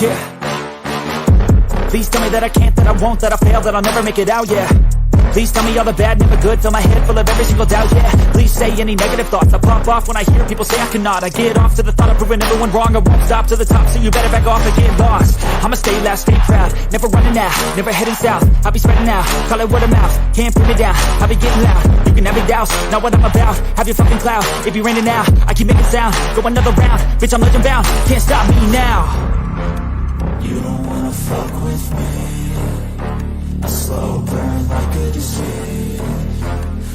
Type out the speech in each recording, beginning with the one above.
yeah. Please tell me that I can't, that I won't, that I fail, that I'll never make it out, yeah. Please tell me all the bad, never good, fill my head full of every single doubt, yeah. Please say any negative thoughts, I pop off when I hear people say I cannot. I get off to the thought of proving everyone wrong, I won't stop to the top, so you better back off and get lost. I'ma stay loud, stay proud, never running out, never heading south. I'll be spreading out, call it word of mouth, can't put me down, I'll be getting loud. You can have it douse, not what I'm about, have your fucking cloud. It be raining now, I keep making sound, go another round, bitch I'm legend bound, can't stop me now. You don't wanna fuck with me, a slow burn like a disease.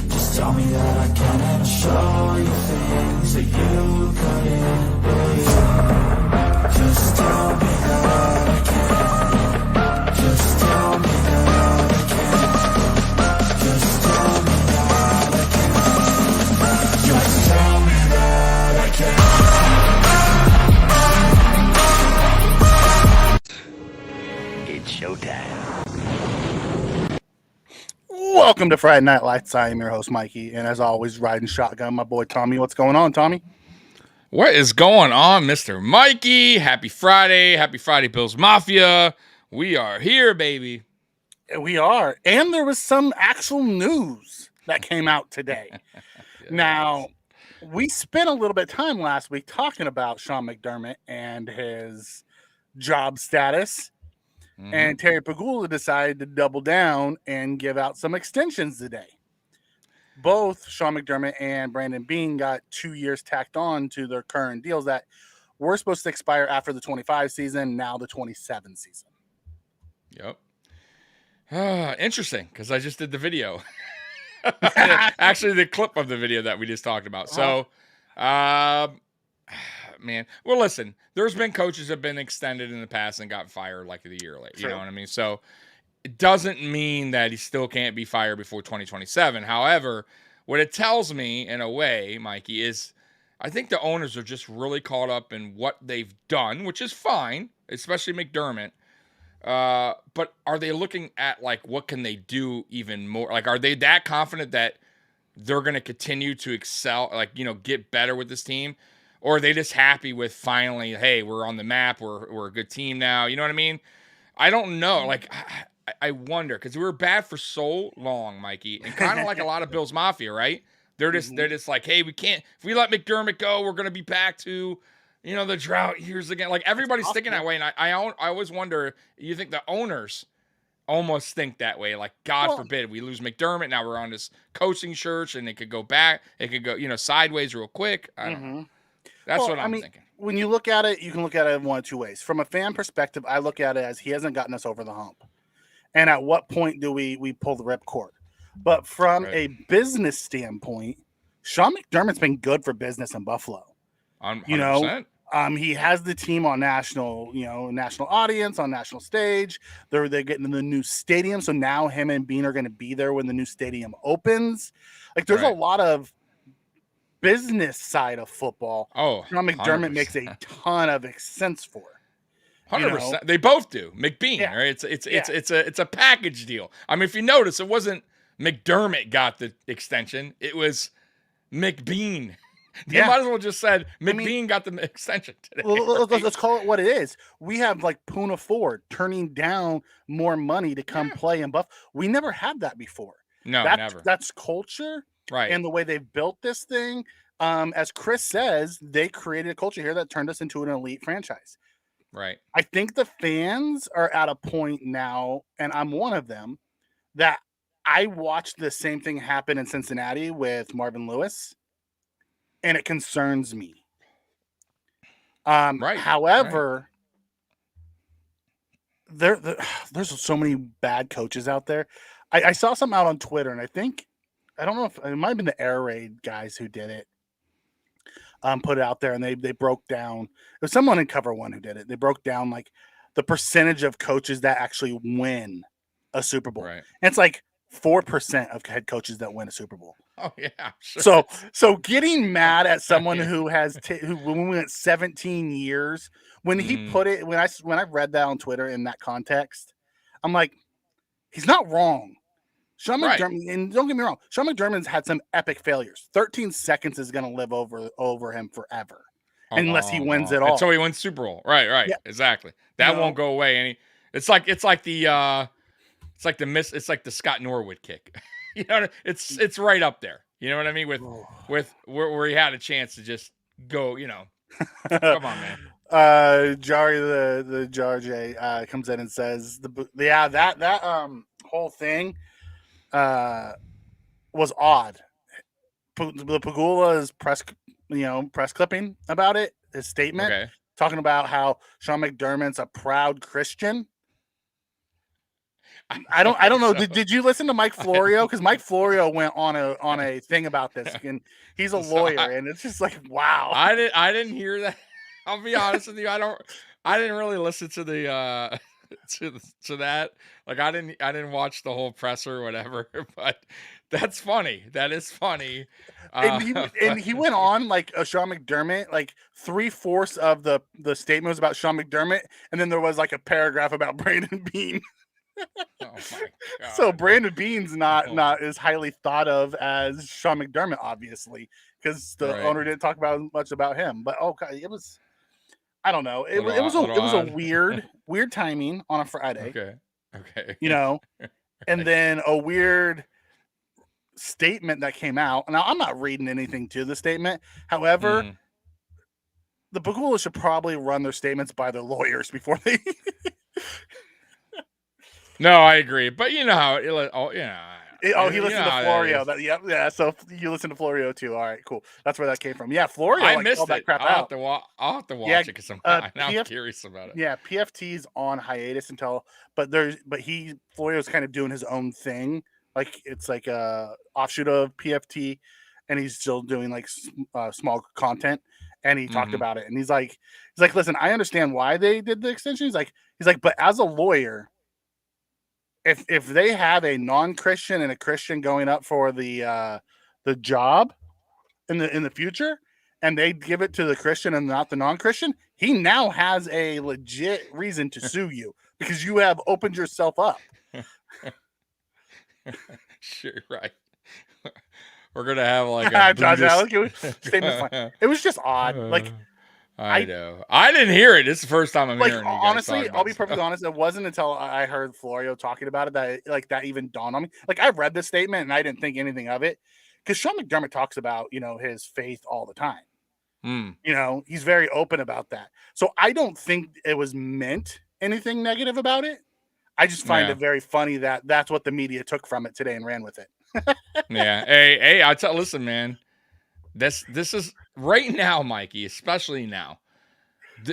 Just tell me that I can and I'll show you things that you couldn't believe. Just tell me that I can. Just tell me that I can. Just tell me that I can. Just tell me that I can. It's showtime. Welcome to Friday Night Lights. I am your host, Mikey, and as always, riding shotgun, my boy Tommy. What's going on, Tommy? What is going on, Mr. Mikey? Happy Friday. Happy Friday, Bills Mafia. We are here, baby. We are. And there was some actual news that came out today. Yes. Now, we spent a little bit of time last week talking about Sean McDermott and his job status. Mhm. And Terry Pagula decided to double down and give out some extensions today. Both Sean McDermott and Brandon Beane got 2 years tacked on to their current deals that were supposed to expire after the 25 season, now the 27 season. Yep. Interesting, because I just did the video. Actually, the clip of the video that we just talked about. So, man. Well, listen, there's been coaches that have been extended in the past and got fired like a year late. You know what I mean? So it doesn't mean that he still can't be fired before 2027. However, what it tells me in a way, Mikey, is I think the owners are just really caught up in what they've done, which is fine, especially McDermott. But are they looking at like what can they do even more? Like, are they that confident that they're going to continue to excel, like, you know, get better with this team? Or are they just happy with finally, hey, we're on the map, we're a good team now? You know what I mean? I don't know. Like, I wonder, because we were bad for so long, Mikey, and kind of like a lot of Bills Mafia, right? They're just like, hey, we can't, if we let McDermott go, we're gonna be back to, you know, the drought years again. Like everybody's thinking that way, and I always wonder, you think the owners almost think that way? Like, God forbid we lose McDermott, now we're on this coaching search, and it could go back, it could go, you know, sideways real quick. I don't know. That's what I'm thinking. When you look at it, you can look at it in one of two ways. From a fan perspective, I look at it as he hasn't gotten us over the hump. And at what point do we pull the ripcord? But from a business standpoint, Sean McDermott's been good for business in Buffalo. 100%. You know, he has the team on national audience, on national stage. They're getting the new stadium. So now him and Beane are going to be there when the new stadium opens. Like, there's a lot of business side of football. Sean McDermott 100%. Makes a ton of sense for. 100%. They both do. McBean, right? It's a package deal. I mean, if you notice, it wasn't McDermott got the extension. It was McBean. They might as well just said McBean got the extension today. Well, let's call it what it is. We have like Puna Ford turning down more money to come play in Buff. We never had that before. No, never. That's culture. Right. And the way they've built this thing, as Chris says, they created a culture here that turned us into an elite franchise. Right. I think the fans are at a point now, and I'm one of them, that I watched the same thing happen in Cincinnati with Marvin Lewis, and it concerns me. However, there's so many bad coaches out there. I saw something out on Twitter, and I don't know if it might have been the Air Raid guys who did it. Put it out there, and they broke down. It was someone in Cover One who did it. They broke down like the percentage of coaches that actually win a Super Bowl. Right. And it's like 4% of head coaches that win a Super Bowl. Oh yeah. Sure. So getting mad at someone who has who went 17 years when he put it when I read that on Twitter in that context, I'm like, he's not wrong. Sean McDermott, and don't get me wrong, Sean McDermott's had some epic failures. 13 seconds is going to live over him forever. unless he wins it all. Until he wins Super Bowl. Right. Yeah. Exactly. That won't go away. And it's like the Scott Norwood kick. You know, it's right up there. You know what I mean? With where he had a chance to just go, you know. Come on, man. Jari the Jar J comes in and says that whole thing was odd. The Pagula's press clipping about it, his statement talking about how Sean McDermott's a proud Christian. I don't know. So. Did you listen to Mike Florio? Because Mike Florio went on a thing about this, and he's a lawyer, and it's just like, wow. I didn't hear that. I'll be honest with you. I didn't really listen to the to that. Like I didn't watch the whole presser or whatever. But that's funny. That is funny. And he went on like Sean McDermott. Like 3/4 of the statement was about Sean McDermott, and then there was like a paragraph about Brandon Beane. Oh my God. So Brandon Beane's not as highly thought of as Sean McDermott, obviously, because the owner didn't talk much about him. But it was, I don't know, it was a weird timing on a Friday. Okay. You know, and then a weird statement that came out. Now I'm not reading anything to the statement. However, the Pagula should probably run their statements by their lawyers before they. No, I agree, but you know how he listened to Florio. Yeah. So you listen to Florio too. All right, cool. That's where that came from. Yeah, Florio. I missed that it. crap I'll out. have to watch it because I'm curious about it. Yeah, PFT's on hiatus but Florio's kind of doing his own thing. Like it's like a offshoot of PFT, and he's still doing like small content. And he talked about it, and he's like, listen, I understand why they did the extension. He's like, but as a lawyer, if they have a non-Christian and a Christian going up for the job in the future, and they give it to the Christian and not the non-Christian, he now has a legit reason to sue you because you have opened yourself up. Sure, right. We're gonna have like a it was just odd. Like I know. I didn't hear it. It's the first time I'm hearing you guys honestly, I'll be perfectly honest. It wasn't until I heard Florio talking about it that even dawned on me. Like I read the statement and I didn't think anything of it. Because Sean McDermott talks about, his faith all the time. He's very open about that. So I don't think it was meant anything negative about it. I just find it very funny that that's what the media took from it today and ran with it. Yeah. Hey, listen, man. This is right now, Mikey, especially now.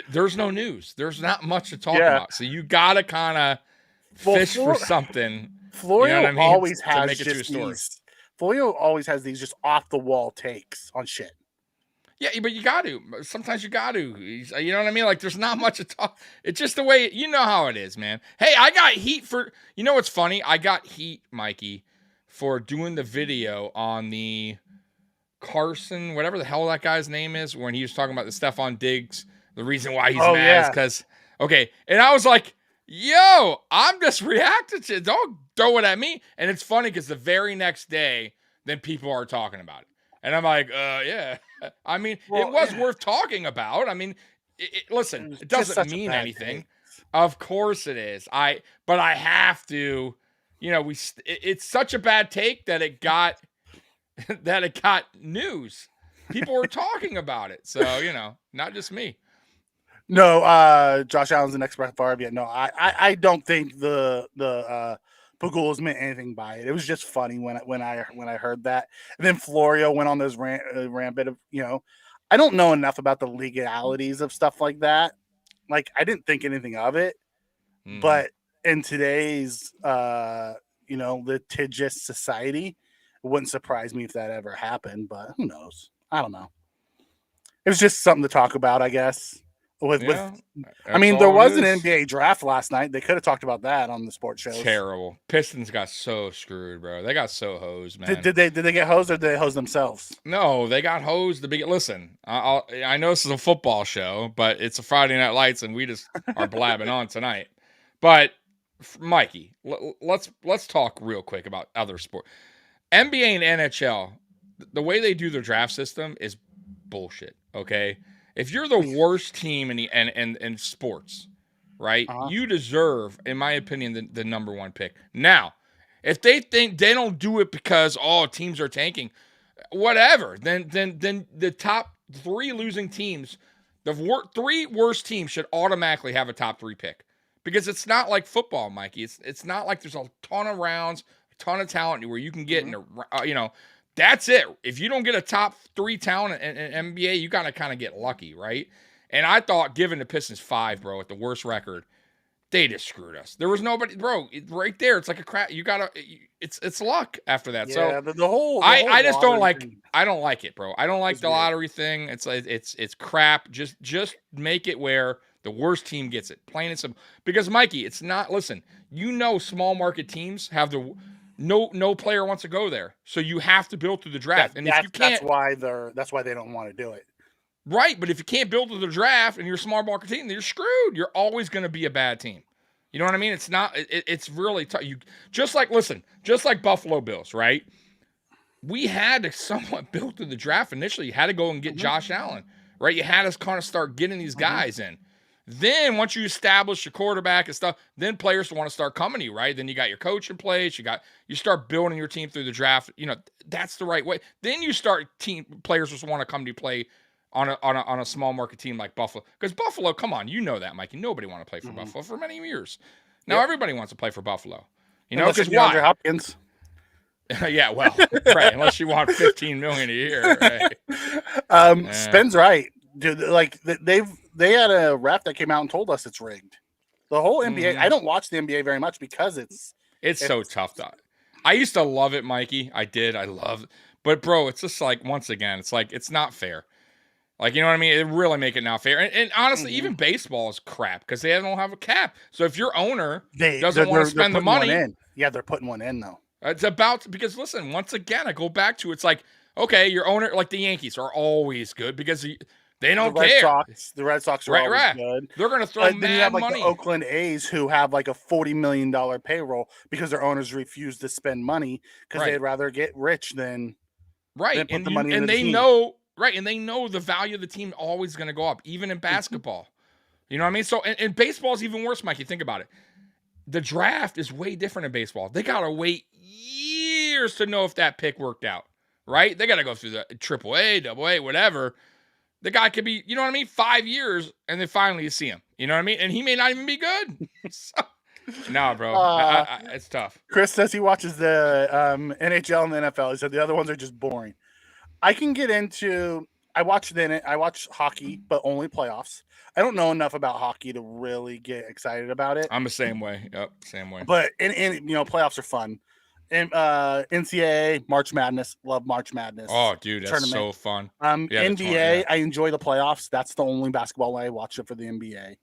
There's no news. There's not much to talk about. So you gotta kind of fish for something. Florio always has to make it to a story. Florio always has these just off the wall takes on shit. Yeah, but you got to. Sometimes you got to. You know what I mean? Like, there's not much to talk. It's just the way, you know how it is, man. Hey, I got heat for, you know what's funny? I got heat, Mikey, for doing the video on the Carson, whatever the hell that guy's name is, when he was talking about the Stefon Diggs, the reason why he's mad is because, and I was like, yo, I'm just reacting to it. Don't throw it at me. And it's funny because the very next day, then people are talking about it. And I'm like, yeah. I mean, it was worth talking about. I mean, listen, it doesn't mean anything. Take. Of course it is. But I have to, it's such a bad take that it got news. People were talking about it. So, not just me. No, Josh Allen's the next Brett Favre. No, I don't think the Pagulas meant anything by it. It was just funny when I heard that. And then Florio went on this rampant of, I don't know enough about the legalities of stuff like that. Like I didn't think anything of it. Mm-hmm. But in today's litigious society, it wouldn't surprise me if that ever happened, but who knows? I don't know. It was just something to talk about, I guess. There was an NBA draft last night. They could have talked about that on the sports shows. Terrible. Pistons got so screwed, bro. They got so hosed, man. Did they get hosed or did they hose themselves? No, they got hosed. Listen, I know this is a football show, but it's a Friday Night Lights, and we just are blabbing on tonight. But Mikey, let's talk real quick about other sports. NBA and NHL, the way they do their draft system is bullshit. Okay. If you're the worst team in sports, right? You deserve, in my opinion, the number one pick. Now, if they think they don't do it because teams are tanking, whatever, then the top 3 losing teams, the 3 worst teams should automatically have a top 3 pick. Because it's not like football, Mikey. It's not like there's a ton of rounds, a ton of talent where you can get that's it. If you don't get a top 3 talent in NBA, you gotta kind of get lucky, right? And I thought giving the Pistons 5, bro, at the worst record, they just screwed us. There was nobody, bro. Right there, it's like a crap. You gotta, it's luck after that. Yeah, so the whole I just don't like. thing. I don't like it, bro. I don't like the lottery thing. It's crap. Just make it where the worst team gets it. Plain and simple. Because Mikey, it's not. Listen, small market teams have no player wants to go there, so you have to build through the draft. And if you can't, that's why they don't want to do it. Right, but if you can't build through the draft and you're a small market team, then you're screwed. You're always going to be a bad team. You know what I mean? It's not. It's really tough. Just like Buffalo Bills, right? We had to somewhat build through the draft initially. You had to go and get Josh Allen, right? You had to kind of start getting these guys in. Then once you establish your quarterback and stuff, then players want to start coming to you, right? Then you got your coach in place. You start building your team through the draft. That's the right way. Then you start players just want to come to you play on a small market team like Buffalo. Because Buffalo, come on, you know that, Mikey. Nobody want to play for Buffalo for many years. Now everybody wants to play for Buffalo. Because why? Hopkins. Yeah, well, right. Unless you want $15 million a year. Right? Spen's right, dude. Like they had a ref that came out and told us it's rigged. The whole NBA. I don't watch the NBA very much because it's so tough. I used to love it, Mikey. I did. I love it. But bro, it's just like once again, it's like it's not fair. Like, you know what I mean? It really make it not fair. And honestly, even baseball is crap because they don't have a cap. So if your owner doesn't want to spend the money, they're putting one in though. It's because listen, once again, I go back to it's like, okay, your owner, like the Yankees, are always good because they don't care. The Red Sox are always good. They're going to throw mad then you have like money. The Oakland A's who have like a $40 million payroll because their owners refuse to spend money because they'd rather get rich than put the money in the team. And they know the value of the team always going to go up, even in basketball. You know what I mean? So, and baseball is even worse, Mikey. Think about it. The draft is way different in baseball. They got to wait years to know if that pick worked out, right? They got to go through the AAA, AA, whatever. The guy could be, you know what I mean, 5 years, and then finally you see him. You know what I mean? And he may not even be good. No, bro. It's tough. Chris says he watches the NHL and the NFL. He said the other ones are just boring. I can get into. I watch hockey, but only playoffs. I don't know enough about hockey to really get excited about it. I'm the same way. Yep, same way. But playoffs are fun. And NCAA, March Madness, love March Madness. Oh, dude, that's tournament. So fun. NBA, I enjoy the playoffs. That's the only basketball I watch it for the NBA.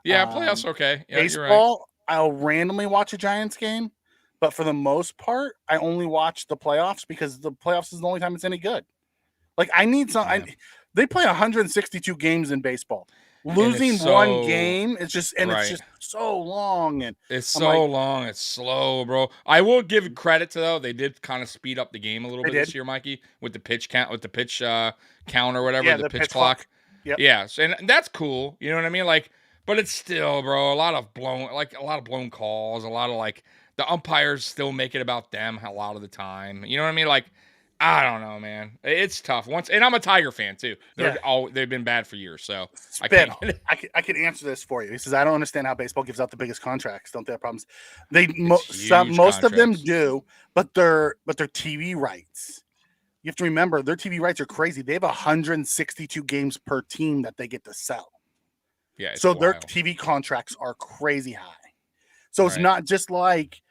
Yeah, playoffs okay. Yeah, baseball, right. I'll randomly watch a Giants game, but for the most part, I only watch the playoffs because the playoffs is the only time it's any good. Like I need some. They play 162 games in baseball. Losing one game, it's just so long, and it's so long. It's slow, bro. I will give credit to though. They did kind of speed up the game a little bit this year, Mikey, with the pitch count, with the pitch count or whatever, the pitch clock. Yep. Yeah, and that's cool. You know what I mean? Like, but it's still, bro, a lot of blown calls, a lot of like the umpires still make it about them a lot of the time. You know what I mean? Like, I don't know, man. It's tough. And I'm a Tiger fan too. They've been bad for years, so I can answer this for you. He says, I don't understand how baseball gives out the biggest contracts. Don't they have problems? Most of them do, but they're TV rights. You have to remember their TV rights are crazy. They have 162 games per team that they get to sell. Yeah. So their TV contracts are crazy high. So it's not just like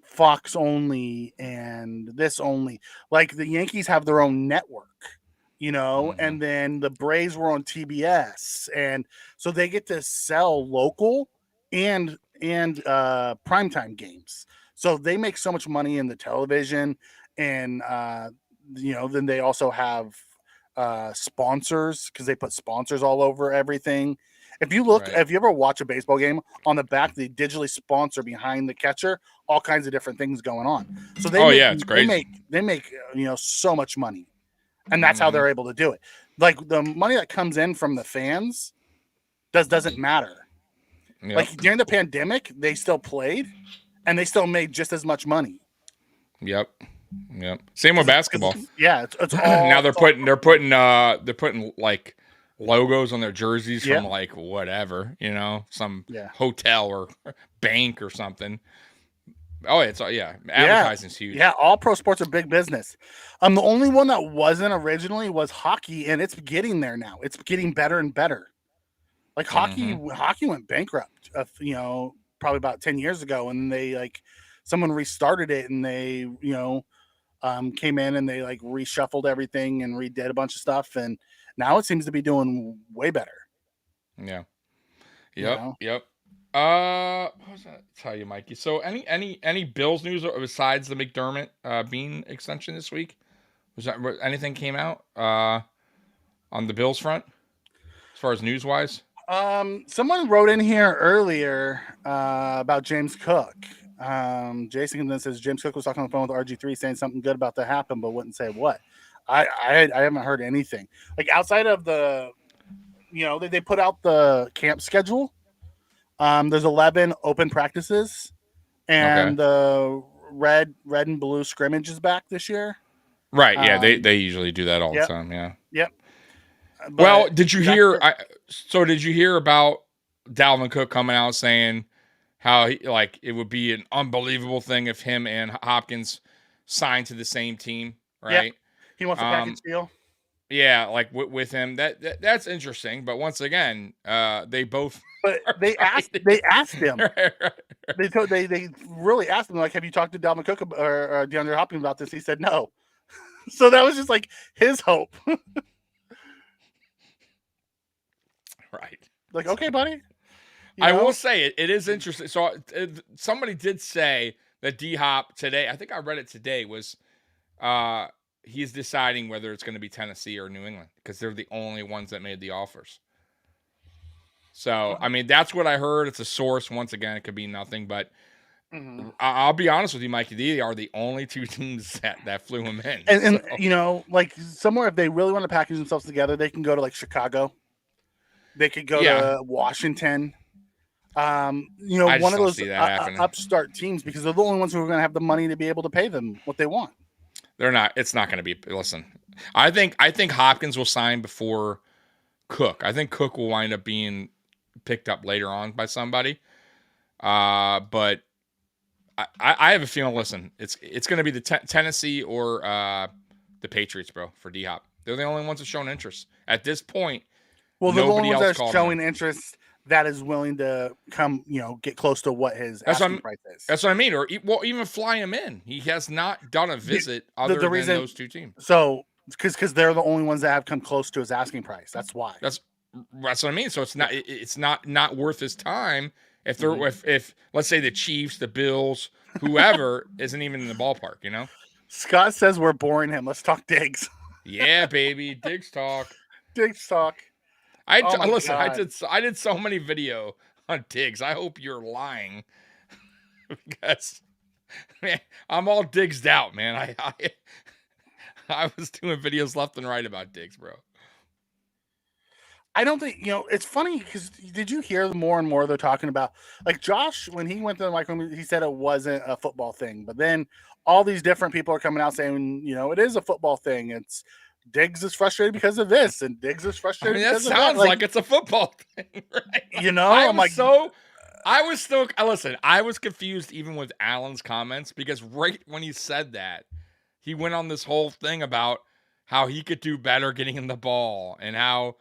Fox only and this only. Like the Yankees have their own network, and then the Braves were on TBS, and so they get to sell local and primetime games. So they make so much money in the television, and then they also have sponsors because they put sponsors all over everything. If you look, if you ever watch a baseball game, on the back they digitally sponsor behind the catcher all kinds of different things going on. So it's crazy. They make so much money, and that's how they're able to do it. Like the money that comes in from the fans doesn't matter. Yep. Like during the pandemic, they still played and they still made just as much money. Yep. Same with basketball. Yeah, it's all now they're putting like logos on their jerseys from like whatever, some hotel or bank or something. Oh, advertising's huge. Yeah, all pro sports are big business. The only one that wasn't originally was hockey, and it's getting there now. It's getting better and better. Like hockey went bankrupt, probably about 10 years ago, and they someone restarted it, and they came in and they reshuffled everything and redid a bunch of stuff, and now it seems to be doing way better. Yeah. Yep. What was that? Tell you, Mikey. So any Bills news besides the McDermott Bean extension this week? Was that anything came out on the Bills front as far as news wise? Someone wrote in here earlier about James Cook. Jason then says James Cook was talking on the phone with RG3 saying something good about to happen, but wouldn't say what. I haven't heard anything outside of the, they put out the camp schedule. There's 11 open practices, and the red and blue scrimmage is back this year. Right. Yeah. They usually do that all the time. Yeah. Yep. But well, did you hear? Did you hear about Dalvin Cook coming out saying how it would be an unbelievable thing if him and Hopkins signed to the same team? Right. Yep. He wants a package deal. Yeah, with him. That's interesting. But once again, they both. But they asked him. They really asked him, have you talked to Dalvin Cook or DeAndre Hopkins about this? He said no. So that was just his hope. Right. Okay, buddy. I will say it is interesting. So somebody did say that D-Hop today, I think I read it today, was he's deciding whether it's going to be Tennessee or New England because they're the only ones that made the offers. So, I mean, that's what I heard. It's a source. Once again, it could be nothing, but I'll be honest with you, Mikey. They are the only two teams that flew him in. And somewhere if they really want to package themselves together, they can go to Chicago. They could go to Washington. One of those upstart teams because they're the only ones who are going to have the money to be able to pay them what they want. They're not. It's not going to be. Listen, I think Hopkins will sign before Cook. I think Cook will wind up being picked up later on by somebody. But I have a feeling. Listen, it's going to be the Tennessee or the Patriots, bro, for D-Hop. They're the only ones that shown interest at this point. Well, they're the only ones that are showing interest that is willing to come, get close to what his asking price is. That's what I mean. Or even fly him in. He has not done a visit other than those two teams. So, because they're the only ones that have come close to his asking price. That's why. That's what I mean. So it's not worth his time if they're if let's say the Chiefs, the Bills, whoever isn't even in the ballpark. Scott says we're boring him. Let's talk Diggs. Yeah, baby, Diggs talk. Diggs talk. Listen. I did so many video on Diggs. I hope you're lying because man, I'm all Diggsed out, man. I was doing videos left and right about Diggs, bro. I don't think it's funny because did you hear more and more they're talking about Josh when he went to the microphone, he said it wasn't a football thing, but then all these different people are coming out saying it is a football thing. It's Diggs is frustrated because of this, and Diggs is frustrated because of that. Sounds like it's a football thing, right? I was confused even with Allen's comments because right when he said that, he went on this whole thing about how he could do better getting in the ball and how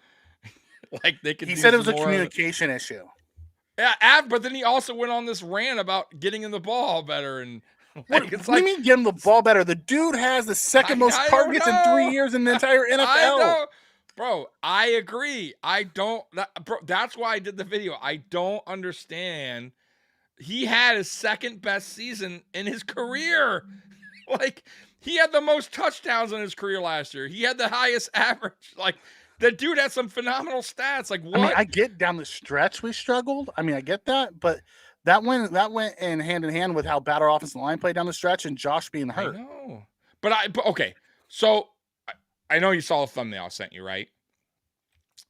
they could. He said it was a communication issue. Yeah, but then he also went on this rant about getting in the ball better and. What do you mean get him the ball better? The dude has the second most targets in 3 years in the entire NFL. I know. Bro, I agree. That's why I did the video. I don't understand. He had his second best season in his career. He had the most touchdowns in his career last year. He had the highest average. The dude had some phenomenal stats. What? I mean, I get down the stretch we struggled. I mean, I get that, but that went in hand with how bad our offensive line played down the stretch and Josh being hurt. I know. But okay. So I know you saw the thumbnail I sent you, right?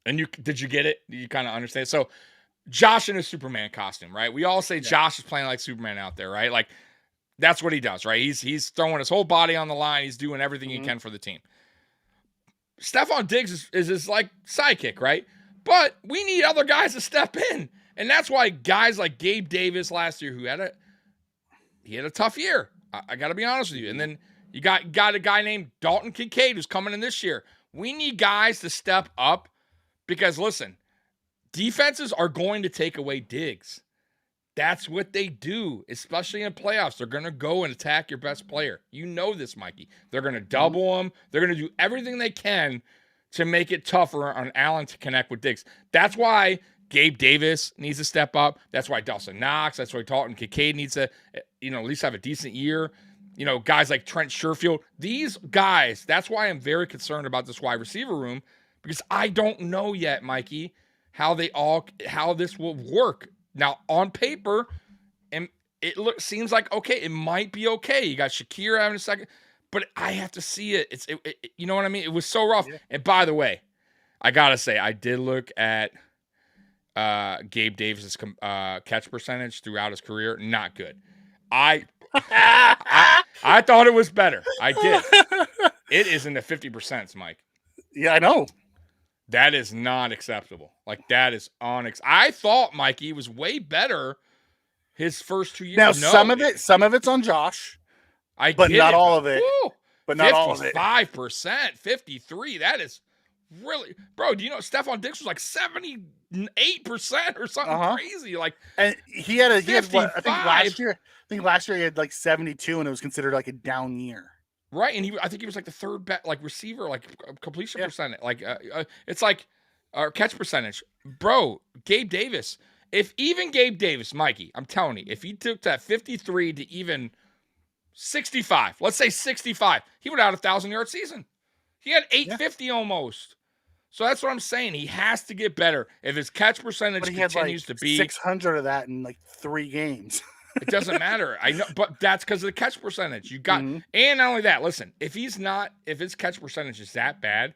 And did you get it? You kind of understand? So Josh in a Superman costume, right? We all say Josh is playing like Superman out there, right? Like that's what he does, right? He's throwing his whole body on the line. He's doing everything he can for the team. Stefon Diggs is his like sidekick, right? But we need other guys to step in. And that's why guys like Gabe Davis last year, who had a tough year. I got to be honest with you. And then you got a guy named Dalton Kincaid who's coming in this year. We need guys to step up because, listen, defenses are going to take away Diggs. That's what they do, especially in playoffs. They're going to go and attack your best player. You know this, Mikey. They're going to double him. They're going to do everything they can to make it tougher on Allen to connect with Diggs. That's why Gabe Davis needs to step up. That's why Dawson Knox. That's why Dalton Kincaid needs to, at least have a decent year. Guys like Trent Sherfield. These guys, that's why I'm very concerned about this wide receiver room because I don't know yet, Mikey, how this will work. Now, on paper, and it seems like, okay, it might be okay. You got Shakir having a second, but I have to see it. You know what I mean? It was so rough. Yeah. And by the way, I got to say, I did look at Gabe Davis's catch percentage throughout his career. Not good. I thought it was better. I did. It is in the 50%, Mike. Yeah, I know. That is not acceptable. Like, that is I thought, Mikey, was way better his first 2 years. Now, some of it's on Josh. But not all of it. Woo! But not all of it. 55%, 53. That is really, bro. Do you know Stefon Diggs was like 78% or something crazy? Like, and he had what, I think last year he had like 72, and it was considered like a down year. Right, and I think he was like the third best, like receiver, like completion percentage, like it's like our catch percentage, bro. Gabe Davis, if even Gabe Davis, Mikey, I'm telling you, if he took that 53 to even 65, let's say 65, he would have had 1,000-yard season. He had 850 almost. So that's what I'm saying. He has to get better if his catch percentage continues to be 600 of that in like 3 games. It doesn't matter. I know, but that's because of the catch percentage. You got, and not only that, listen, if his catch percentage is that bad,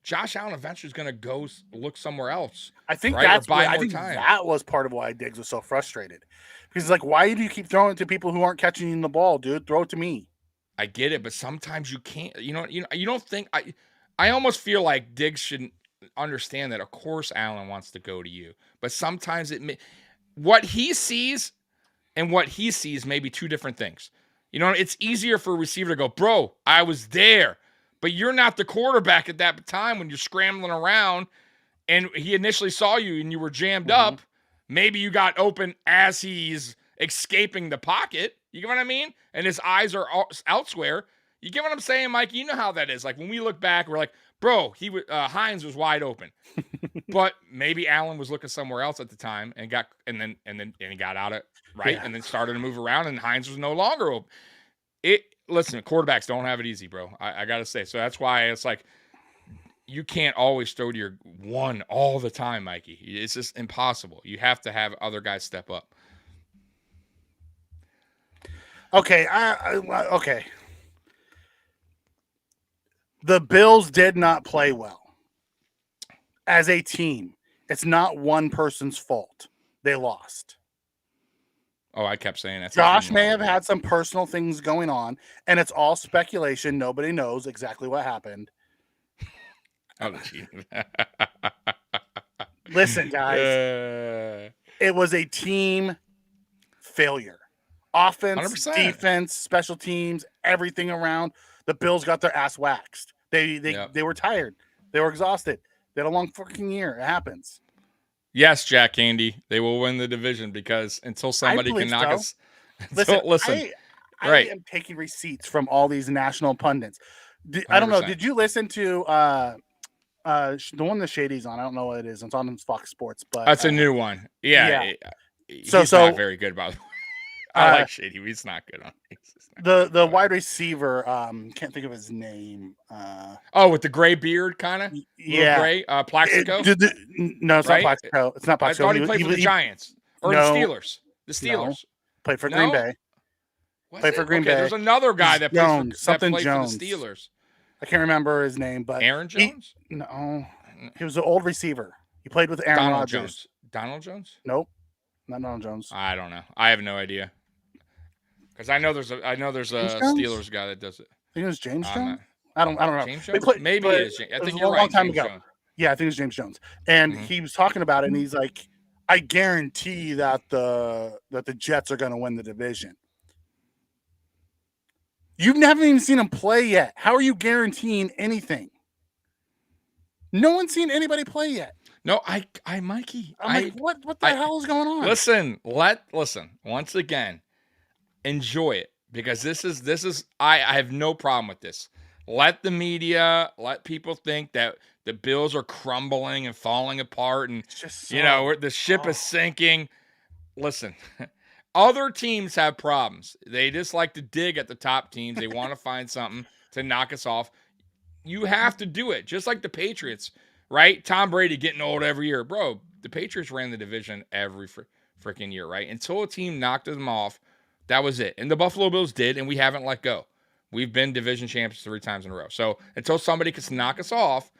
Josh Allen eventually is going to go look somewhere else. I think that was part of why Diggs was so frustrated. Because it's like, why do you keep throwing it to people who aren't catching the ball, dude? Throw it to me. I get it, but sometimes you can't. You don't think I almost feel like Diggs should understand that. Of course, Allen wants to go to you, but sometimes what he sees. And what he sees may be two different things. It's easier for a receiver to go, bro, I was there. But you're not the quarterback at that time when you're scrambling around and he initially saw you and you were jammed up. Maybe you got open as he's escaping the pocket. You get what I mean? And his eyes are elsewhere. You get what I'm saying, Mike? You know how that is. Like when we look back, we're like, bro, Hines was wide open. But maybe Allen was looking somewhere else at the time and he got out of right and then started to move around and Hines was no longer open. Listen, quarterbacks don't have it easy, bro. I gotta say. So that's why it's like you can't always throw to your one all the time, Mikey. It's just impossible. You have to have other guys step up. Okay, okay. The Bills did not play well as a team. It's not one person's fault. They lost. Oh, I kept saying that. Josh may have had some personal things going on, and it's all speculation. Nobody knows exactly what happened. Oh, gee. Listen, guys. It was a team failure. Offense, 100%. Defense, special teams, everything around. The Bills got their ass waxed. They were tired. They were exhausted. They had a long fucking year. It happens. Yes, Jack Candy. They will win the division because until somebody can knock us. Listen. I am taking receipts from all these national pundits. I don't know. Did you listen to the one the Shady's on? I don't know what it is. It's on Fox Sports, but that's a new one. Yeah. He's not very good, by the way. I like Shady. He's not good on the wide receiver. Can't think of his name. With the gray beard, kind of. Yeah, gray. Plaxico. No, it's not Plaxico. It's not Plaxico. I thought he played for the Giants or the Steelers. The Steelers. No. Played for Green Bay. Played for Green Bay. There's another guy that plays for the Steelers. I can't remember his name, but Aaron Jones. No. He was an old receiver. He played with Aaron Donald Rodgers. Jones. Donald Jones? Nope, not Donald Jones. I don't know. I have no idea. Because I know there's a Steelers guy that does it. I think it was James I'm Jones. not- I don't know. James They Jones? Maybe it is. I think you're right. Long time James ago. Jones. Yeah, I think it was James Jones. And he was talking about it, and he's like, I guarantee that the Jets are going to win the division. You haven't even seen him play yet. How are you guaranteeing anything? No one's seen anybody play yet. No, Mikey. I'm like, what the hell is going on? Listen, once again, enjoy it, because this is I have no problem with this. Let the media, let people think that the Bills are crumbling and falling apart, and the ship is sinking. Listen, other teams have problems. They just like to dig at the top teams. They want to find something to knock us off. You have to do it, just like the Patriots, right? Tom Brady getting old every year. Bro, the Patriots ran the division every freaking year, right? Until a team knocked them off, that was it. And the Buffalo Bills did, and we haven't let go. We've been division champions 3 times in a row. So until somebody can knock us off,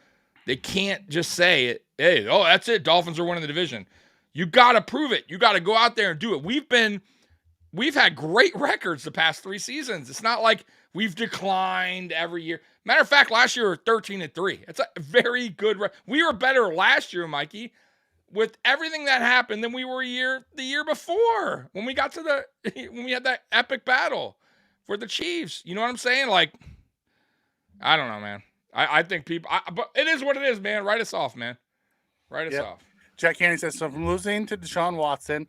they can't just say, hey, that's it. Dolphins are winning the division. You got to prove it. You got to go out there and do it. We've had great records the past 3 seasons. It's not like we've declined every year. Matter of fact, last year we were 13-3. It's a very good we were better last year, Mikey, with everything that happened than we were the year before when we got to when we had that epic battle for the Chiefs. You know what I'm saying? Like, I don't know, man. I think people, but it is what it is, man. Write us off, man. Write us off. Jack Haney says, so from losing to Deshaun Watson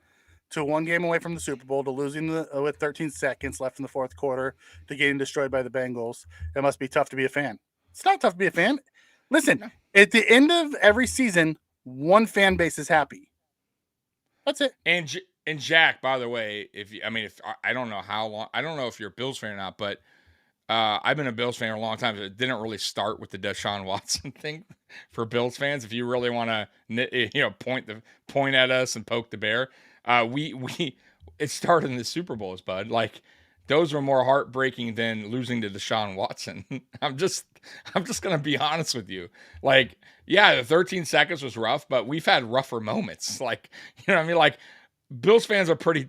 to 1 game away from the Super Bowl to losing with 13 seconds left in the 4th quarter to getting destroyed by the Bengals, it must be tough to be a fan. It's not tough to be a fan. Listen, at the end of every season, one fan base is happy. That's it. And Jack, by the way, if I don't know how long, I don't know if you're a Bills fan or not, but I've been a Bills fan for a long time. It didn't really start with the Deshaun Watson thing for Bills fans. If you really want to, point at us and poke the bear, it started in the Super Bowls, bud. Like, those were more heartbreaking than losing to Deshaun Watson. I'm just gonna be honest with you. Like, yeah, the 13 seconds was rough, but we've had rougher moments. Like, you know what I mean? Like, Bills fans are pretty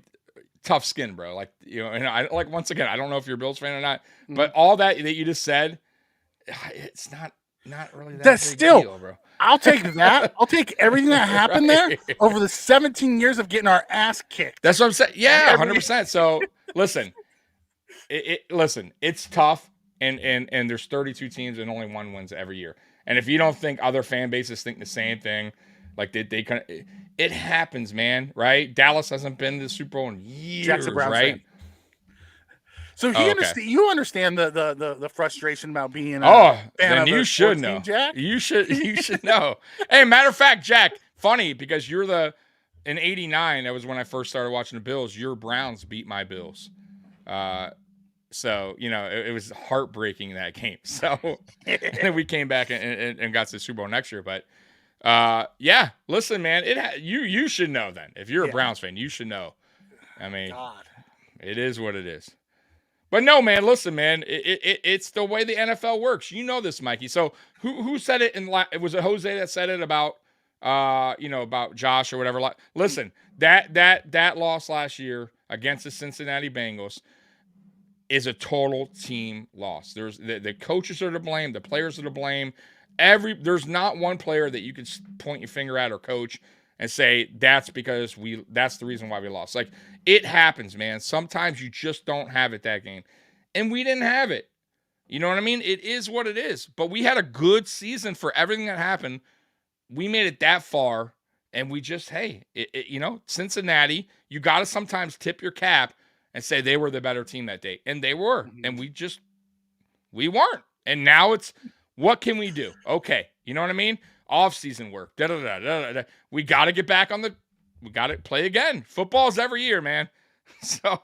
tough skin, bro. Like, and I like, once again, I don't know if you're a Bills fan or not, but all that you just said, it's not really that That's big still, deal, bro. I'll take that. I'll take everything that happened there over the 17 years of getting our ass kicked. That's what I'm saying. Yeah, 100%. So listen, it's tough, and there's 32 teams and only 1 wins every year. And if you don't think other fan bases think the same thing, like they kind of, it happens, man. Right? Dallas hasn't been to the Super Bowl in years, right? Fan. So you understand the frustration about being then you should know. Jack? You should know. Hey, matter of fact, Jack, funny, because you're in '89, that was when I first started watching the Bills. Your Browns beat my Bills. So, it was heartbreaking, that game. So, and then we came back and got to the Super Bowl next year. But, yeah, listen, man, you should know then. If you're a Browns fan, you should know. I mean, it is what it is. But no, man, listen, man, it's the way the NFL works. You know this, Mikey. So who said it was it Jose that said it about, about Josh or whatever? Listen, that loss last year against the Cincinnati Bengals is a total team loss. There's the coaches are to blame, the players are to blame. There's not one player that you could point your finger at or coach and say that's because that's the reason why we lost. Like, it happens, man. Sometimes you just don't have it that game. And we didn't have it. You know what I mean? It is what it is. But we had a good season for everything that happened. We made it that far, and we just, Cincinnati, you got to sometimes tip your cap and say they were the better team that day. And they were. And we weren't. And now it's, what can we do? Okay. You know what I mean? Off-season work. We got to get back we got to play again. Football's every year, man. So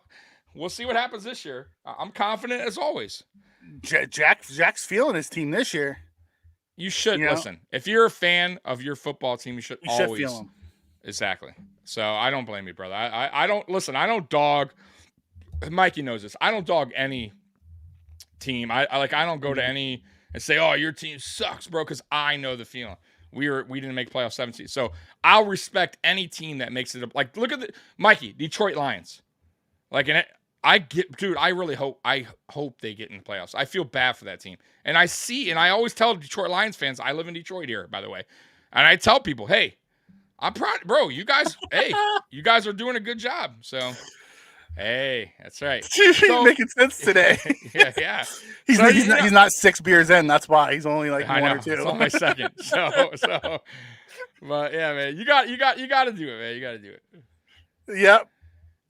we'll see what happens this year. I'm confident as always. Jack's feeling his team this year. You should listen. If you're a fan of your football team, you should always feel them. Exactly. So I don't blame you, brother. I don't listen. I don't dog. Mikey knows this. I don't dog any team. I don't go to any and say, "Oh, your team sucks, bro," because I know the feeling. we didn't make playoff 17. So I'll respect any team that makes it. Like, look at Mikey, Detroit Lions. Like, I really hope they get in the playoffs. I feel bad for that team. And I always tell Detroit Lions fans, I live in Detroit here, by the way. And I tell people, hey, I'm proud, bro. You guys are doing a good job. So, hey, that's right. So, making sense today. yeah. He's not 6 beers in. That's why he's only like one or two. It's on my second. So, but yeah, man, you got to do it, man. You got to do it. Yep.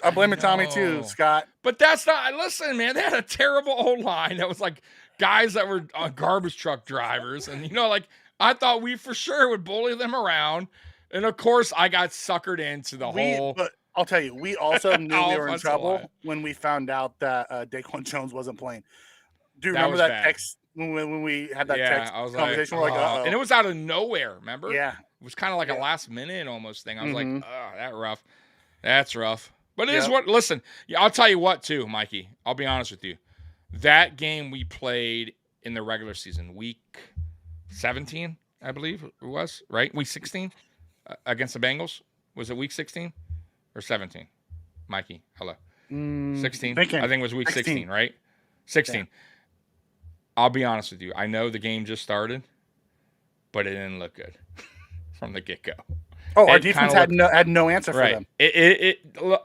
I'm blaming Tommy too, Scott. But that's not. Listen, man, they had a terrible O-line that was like guys that were garbage truck drivers, and like I thought we for sure would bully them around, and of course I got suckered into the whole. But I'll tell you, we also knew we were in trouble when we found out that Daquan Jones wasn't playing. Do you remember that text when we had that text conversation? Like, we're like, and it was out of nowhere. Remember? Yeah, it was kind of like a last minute almost thing. I was like, oh, that's rough. That's rough. But it is what. Listen, I'll tell you what, too, Mikey. I'll be honest with you. That game we played in the regular season, week 17, I believe it was, right? Week 16 against the Bengals. Was it week 16 or 17? Mikey, hello. 16. I think it was week 16, right? 16. Yeah. I'll be honest with you. I know the game just started, but it didn't look good from the get-go. Oh, our defense had no answer for them.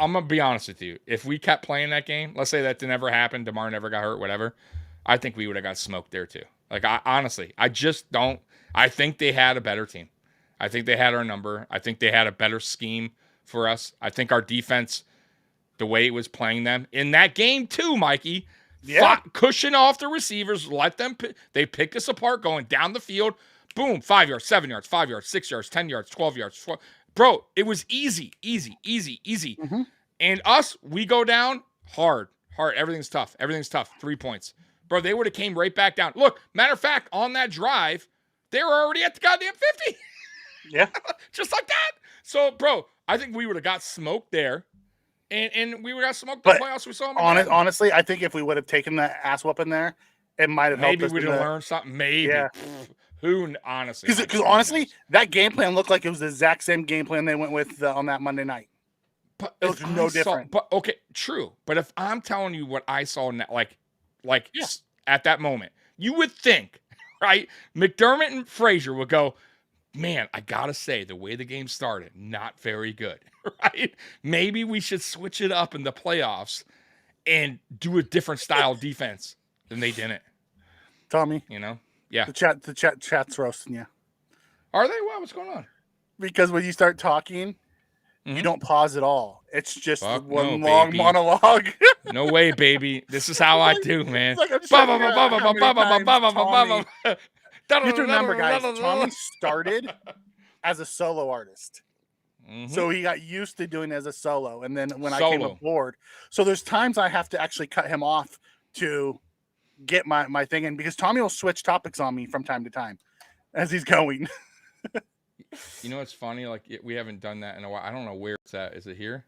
I'm going to be honest with you. If we kept playing that game, let's say that never happened, DeMar never got hurt, whatever, I think we would have got smoked there too. Like, I just don't. I think they had a better team. I think they had our number. I think they had a better scheme for us. I think our defense, the way it was playing them in that game too, Mikey, cushion off the receivers, they picked us apart going down the field. Boom, 5 yards, 7 yards, 5 yards, 6 yards, 10 yards, 12 yards. Bro, it was easy. Mm-hmm. And us, we go down hard. Everything's tough. 3 points. Bro, they would have came right back down. Look, matter of fact, on that drive, they were already at the goddamn 50. Yeah. Just like that. So, bro, I think we would have got smoked there. And we would have smoked the playoffs. We saw them. Honestly, I think if we would have taken that ass whooping there, it might have helped us. Maybe we'd have learned something. Maybe. Yeah. Who, honestly? Because honestly, that game plan looked like it was the exact same game plan they went with on that Monday night. But it looked no different. But okay, true. But if I'm telling you what I saw, at that moment, you would think, right? McDermott and Frazier would go, man, I gotta say, the way the game started, not very good, right? Maybe we should switch it up in the playoffs and do a different style defense. Then they didn't. Tommy, yeah. The chat's roasting you. Are they? Wow, what's going on? Because when you start talking, you don't pause at all. It's just one long baby. Monologue. No way, baby. This is how I do, man. You have to remember, guys, Tommy started as a solo artist. Mm-hmm. So he got used to doing it as a solo. And then when I came aboard, so there's times I have to actually cut him off to get my thing in, because Tommy will switch topics on me from time to time as he's going. You know what's funny? Like, we haven't done that in a while. I don't know where it's at. Is it here?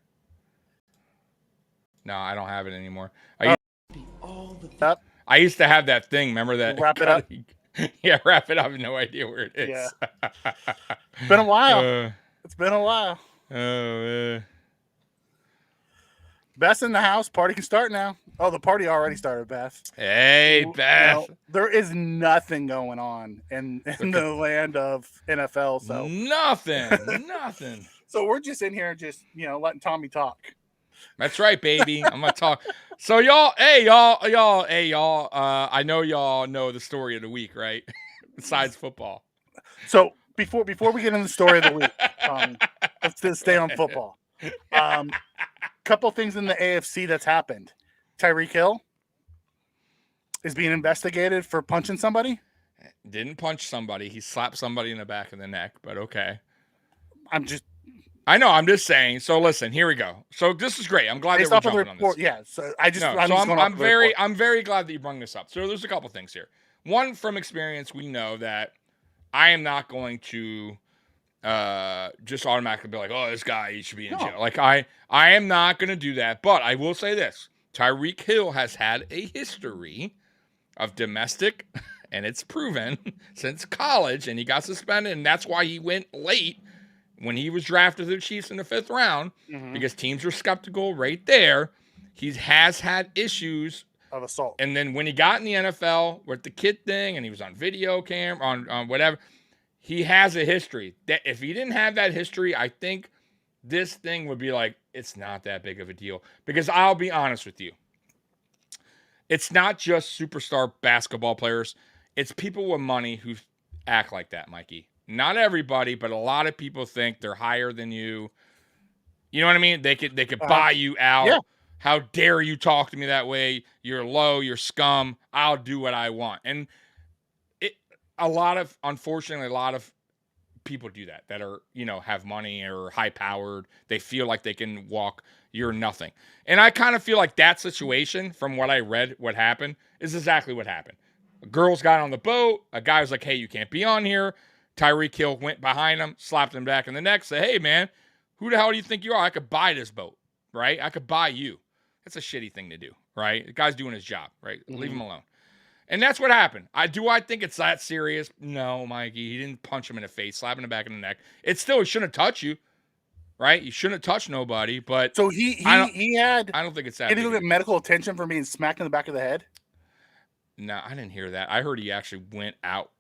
No, I don't have it anymore. I used to have that thing. Remember that? Wrap it up. Yeah, wrap it up. No idea where it is. Yeah. It's been a while. It's been a while. Oh, Beth's in the house. Party can start now. Oh, the party already started, Beth. Hey, Beth. There is nothing going on in the land of NFL. So nothing. So we're just in here, just letting Tommy talk. That's right, baby. I'm gonna talk. So y'all. I know y'all know the story of the week, right? Besides football. So before we get into the story of the week, let's just stay on football. Couple things in the AFC that's happened. Tyreek Hill is being investigated for punching somebody. Didn't punch somebody. He slapped somebody in the back of the neck, but okay. I'm just saying. So listen, here we go. So this is great. I'm glad that we're jumping on this. Yeah. So I'm very glad that you brought this up. So there's a couple things here. One, from experience, we know that I am not going to just automatically be like, oh, this guy, he should be in jail. Like, I am not going to do that. But I will say this. Tyreek Hill has had a history of domestic, and it's proven since college, and he got suspended, and that's why he went late when he was drafted to the Chiefs in the 5th round, because teams were skeptical right there. He has had issues of assault. And then when he got in the NFL with the kid thing, and he was on video cam, on whatever, he has a history. That if he didn't have that history, I think this thing would be like, it's not that big of a deal. Because I'll be honest with you, it's not just superstar basketball players. It's people with money who act like that, Mikey. Not everybody, but a lot of people think they're higher than you. You know what I mean? They could buy you out. Yeah. How dare you talk to me that way? You're low, you're scum. I'll do what I want. And unfortunately, a lot of people do that are, have money or high powered. They feel like they can walk. You're nothing. And I kind of feel like that situation, from what I read, what happened, is exactly what happened. Girls got on the boat. A guy was like, hey, you can't be on here. Tyreek Hill went behind him, slapped him back in the neck, said, hey, man, who the hell do you think you are? I could buy this boat, right? I could buy you. That's a shitty thing to do, right? The guy's doing his job, right? Leave him alone. And that's what happened. I think it's that serious? No, Mikey. He didn't punch him in the face, slap him in the back of the neck. It's still, he shouldn't have touched you, right? You shouldn't have touched nobody, but So I don't think it's that. He didn't get medical attention for being smacked in the back of the head? No, I didn't hear that. I heard he actually went out.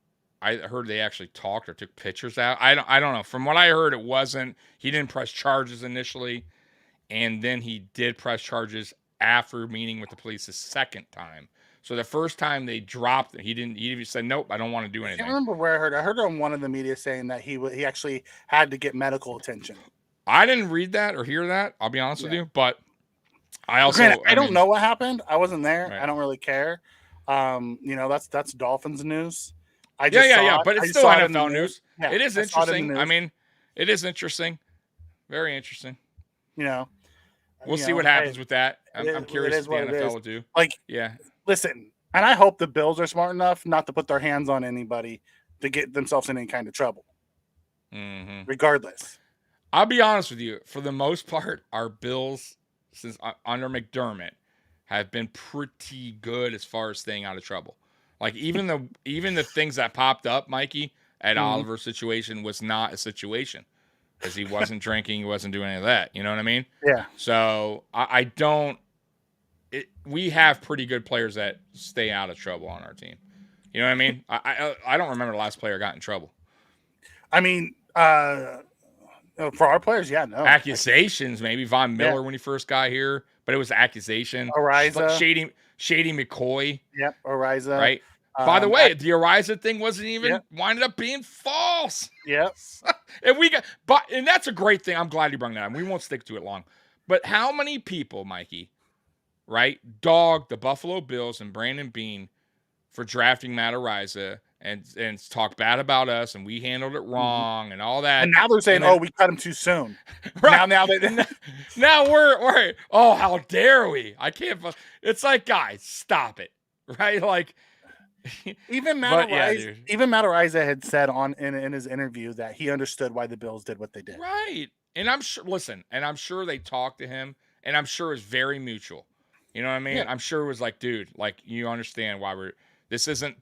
I heard they actually talked or took pictures out. I don't know. From what I heard, it wasn't. He didn't press charges initially, and then he did press charges after meeting with the police the second time. So the first time they dropped it, he didn't. He said, "Nope, I don't want to do anything." I can't remember where I heard. I heard on one of the media saying that he actually had to get medical attention. I didn't read that or hear that. I'll be honest with you, but I also Granted, I don't know what happened. I wasn't there. Right. I don't really care. That's Dolphins news. But it's still NFL news. Yeah, it is interesting. I mean, it is interesting. Very interesting. We'll see what happens with that. I'm curious what the NFL will do. Listen, and I hope the Bills are smart enough not to put their hands on anybody to get themselves in any kind of trouble. Regardless. I'll be honest with you. For the most part, our Bills, since under McDermott, have been pretty good as far as staying out of trouble. Like even the things that popped up, Mikey, at Oliver's situation was not a situation, because he wasn't drinking, he wasn't doing any of that. You know what I mean? Yeah. So I don't. We have pretty good players that stay out of trouble on our team. You know what I mean? I don't remember the last player got in trouble. I mean, for our players, yeah, no. Accusations, maybe Von Miller when he first got here, but it was accusation. Ariza. Shady McCoy. Yep, Ariza. Right. By the way, the Ariza thing wasn't even winded up being false. Yep. And that's a great thing. I'm glad you brought that up. We won't stick to it long. But how many people, Mikey, right, dogged the Buffalo Bills and Brandon Beane for drafting Matt Ariza and talk bad about us, and we handled it wrong and all that. And now they're saying, we cut him too soon. Right. Now we're how dare we? I can't. It's like, guys, stop it. Right? Like, even Matt Ariza had said in his interview that he understood why the Bills did what they did. Right. And I'm sure they talked to him, and I'm sure it's very mutual. You know what I mean? Yeah. I'm sure it was like, dude, like, you understand why this isn't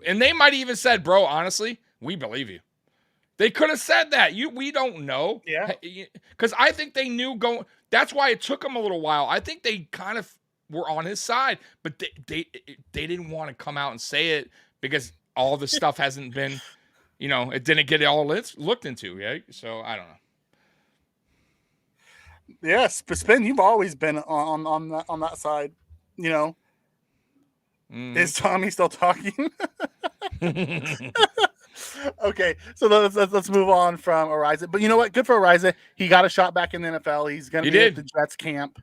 and they might even said, bro, honestly, we believe you. They could have said that. We don't know. Yeah. Because I think they knew that's why it took them a little while. I think they kind of were on his side, but they didn't want to come out and say it because all the stuff hasn't been, it didn't get all looked into. Yeah. So I don't know. Yes, but Spin, you've always been on that side. Is Tommy still talking? Okay, so let's move on from Ariza. But you know what? Good for Ariza. He got a shot back in the NFL. He's going to be at the Jets camp.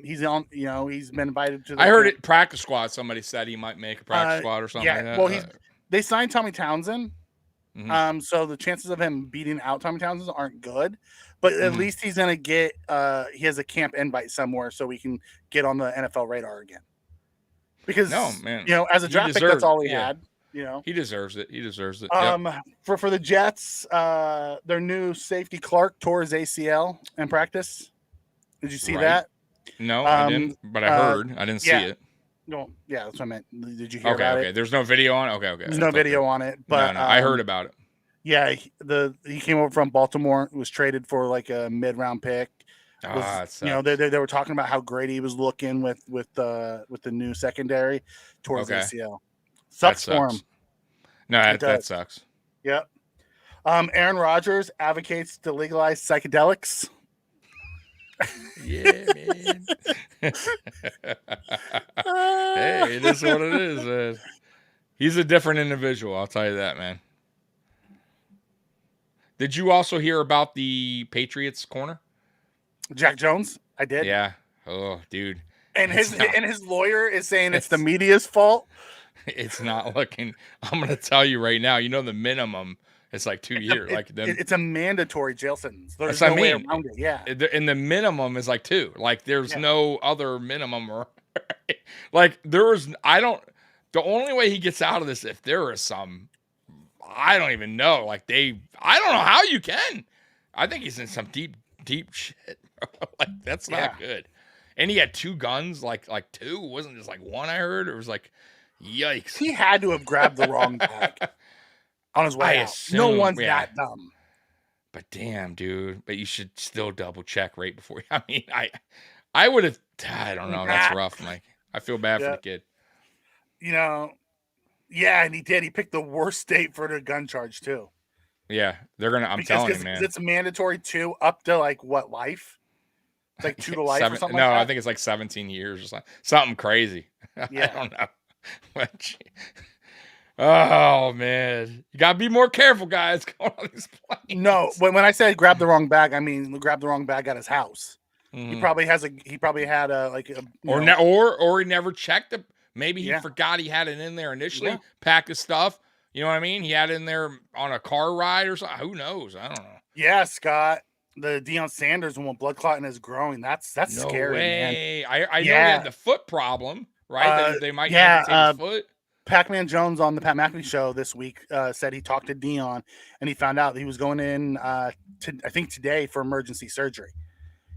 He's on. He's been invited to. I heard it practice squad. Somebody said he might make a practice squad or something. Yeah. Like that. Well, they signed Tommy Townsend. So the chances of him beating out Tommy Townsend aren't good. But at least he's going to get. He has a camp invite somewhere, so we can get on the NFL radar again. Because as a draft pick, that's all he had. He deserves it. Yep. For the Jets, their new safety Clark tore his ACL in practice. Did you see that? No, I didn't. But I heard. I didn't see it. No, yeah, that's what I meant. Did you hear about Okay. it? There's no video on it? Okay. There's no video on it, but no. I heard about it. Yeah, he came over from Baltimore, was traded for like a mid-round pick. That You know, they were talking about how great he was looking with the new secondary towards ACL. Sucks for him. No, that sucks. Yep. Aaron Rodgers advocates to legalize psychedelics. Yeah, man. Hey, it is what it is, man. He's a different individual, I'll tell you that, man. Did you also hear about the Patriots corner? Jack Jones? I did. Yeah. Oh, dude. And his lawyer is saying it's the media's fault. It's not looking. I'm going to tell you right now. You know the minimum is like 2 years. It's a mandatory jail sentence. There's no way around it. Yeah. And the minimum is like 2. Like there's no other minimum. Like there was. The only way he gets out of this if there is some. I don't even know. Like I don't know how you can. I think he's in some deep shit. Like that's not good. And he had 2 guns, like 2. It wasn't just like 1. I heard it was like, yikes. He had to have grabbed the wrong bag on his way out. No one's that dumb. But damn, dude. But you should still double check right before. I mean, I would have. I don't know. That's rough, Mike. I feel bad for the kid. You know. Yeah, and he did. He picked the worst state for the gun charge too. Yeah, they're gonna. I'm telling you, man. It's a mandatory 2 up to like what life? It's like 2 to life or something. No, like that? I think it's like 17 years or something crazy. Yeah. I don't know. Oh man, you gotta be more careful, guys. Going on these planes. No, when I said grab the wrong bag, I mean grab the wrong bag at his house. Mm. He probably had a or he never checked it. Maybe he forgot he had it in there initially. Packed his stuff. You know what I mean? He had it in there on a car ride or something. Who knows? I don't know. Yeah, Scott. The Deion Sanders one, blood clot in his groin. That's no scary, way. Man. I know he had the foot problem, right? They might amputate his foot. Pac-Man Jones on the Pat McAfee show this week said he talked to Deion and he found out that he was going in I think today for emergency surgery.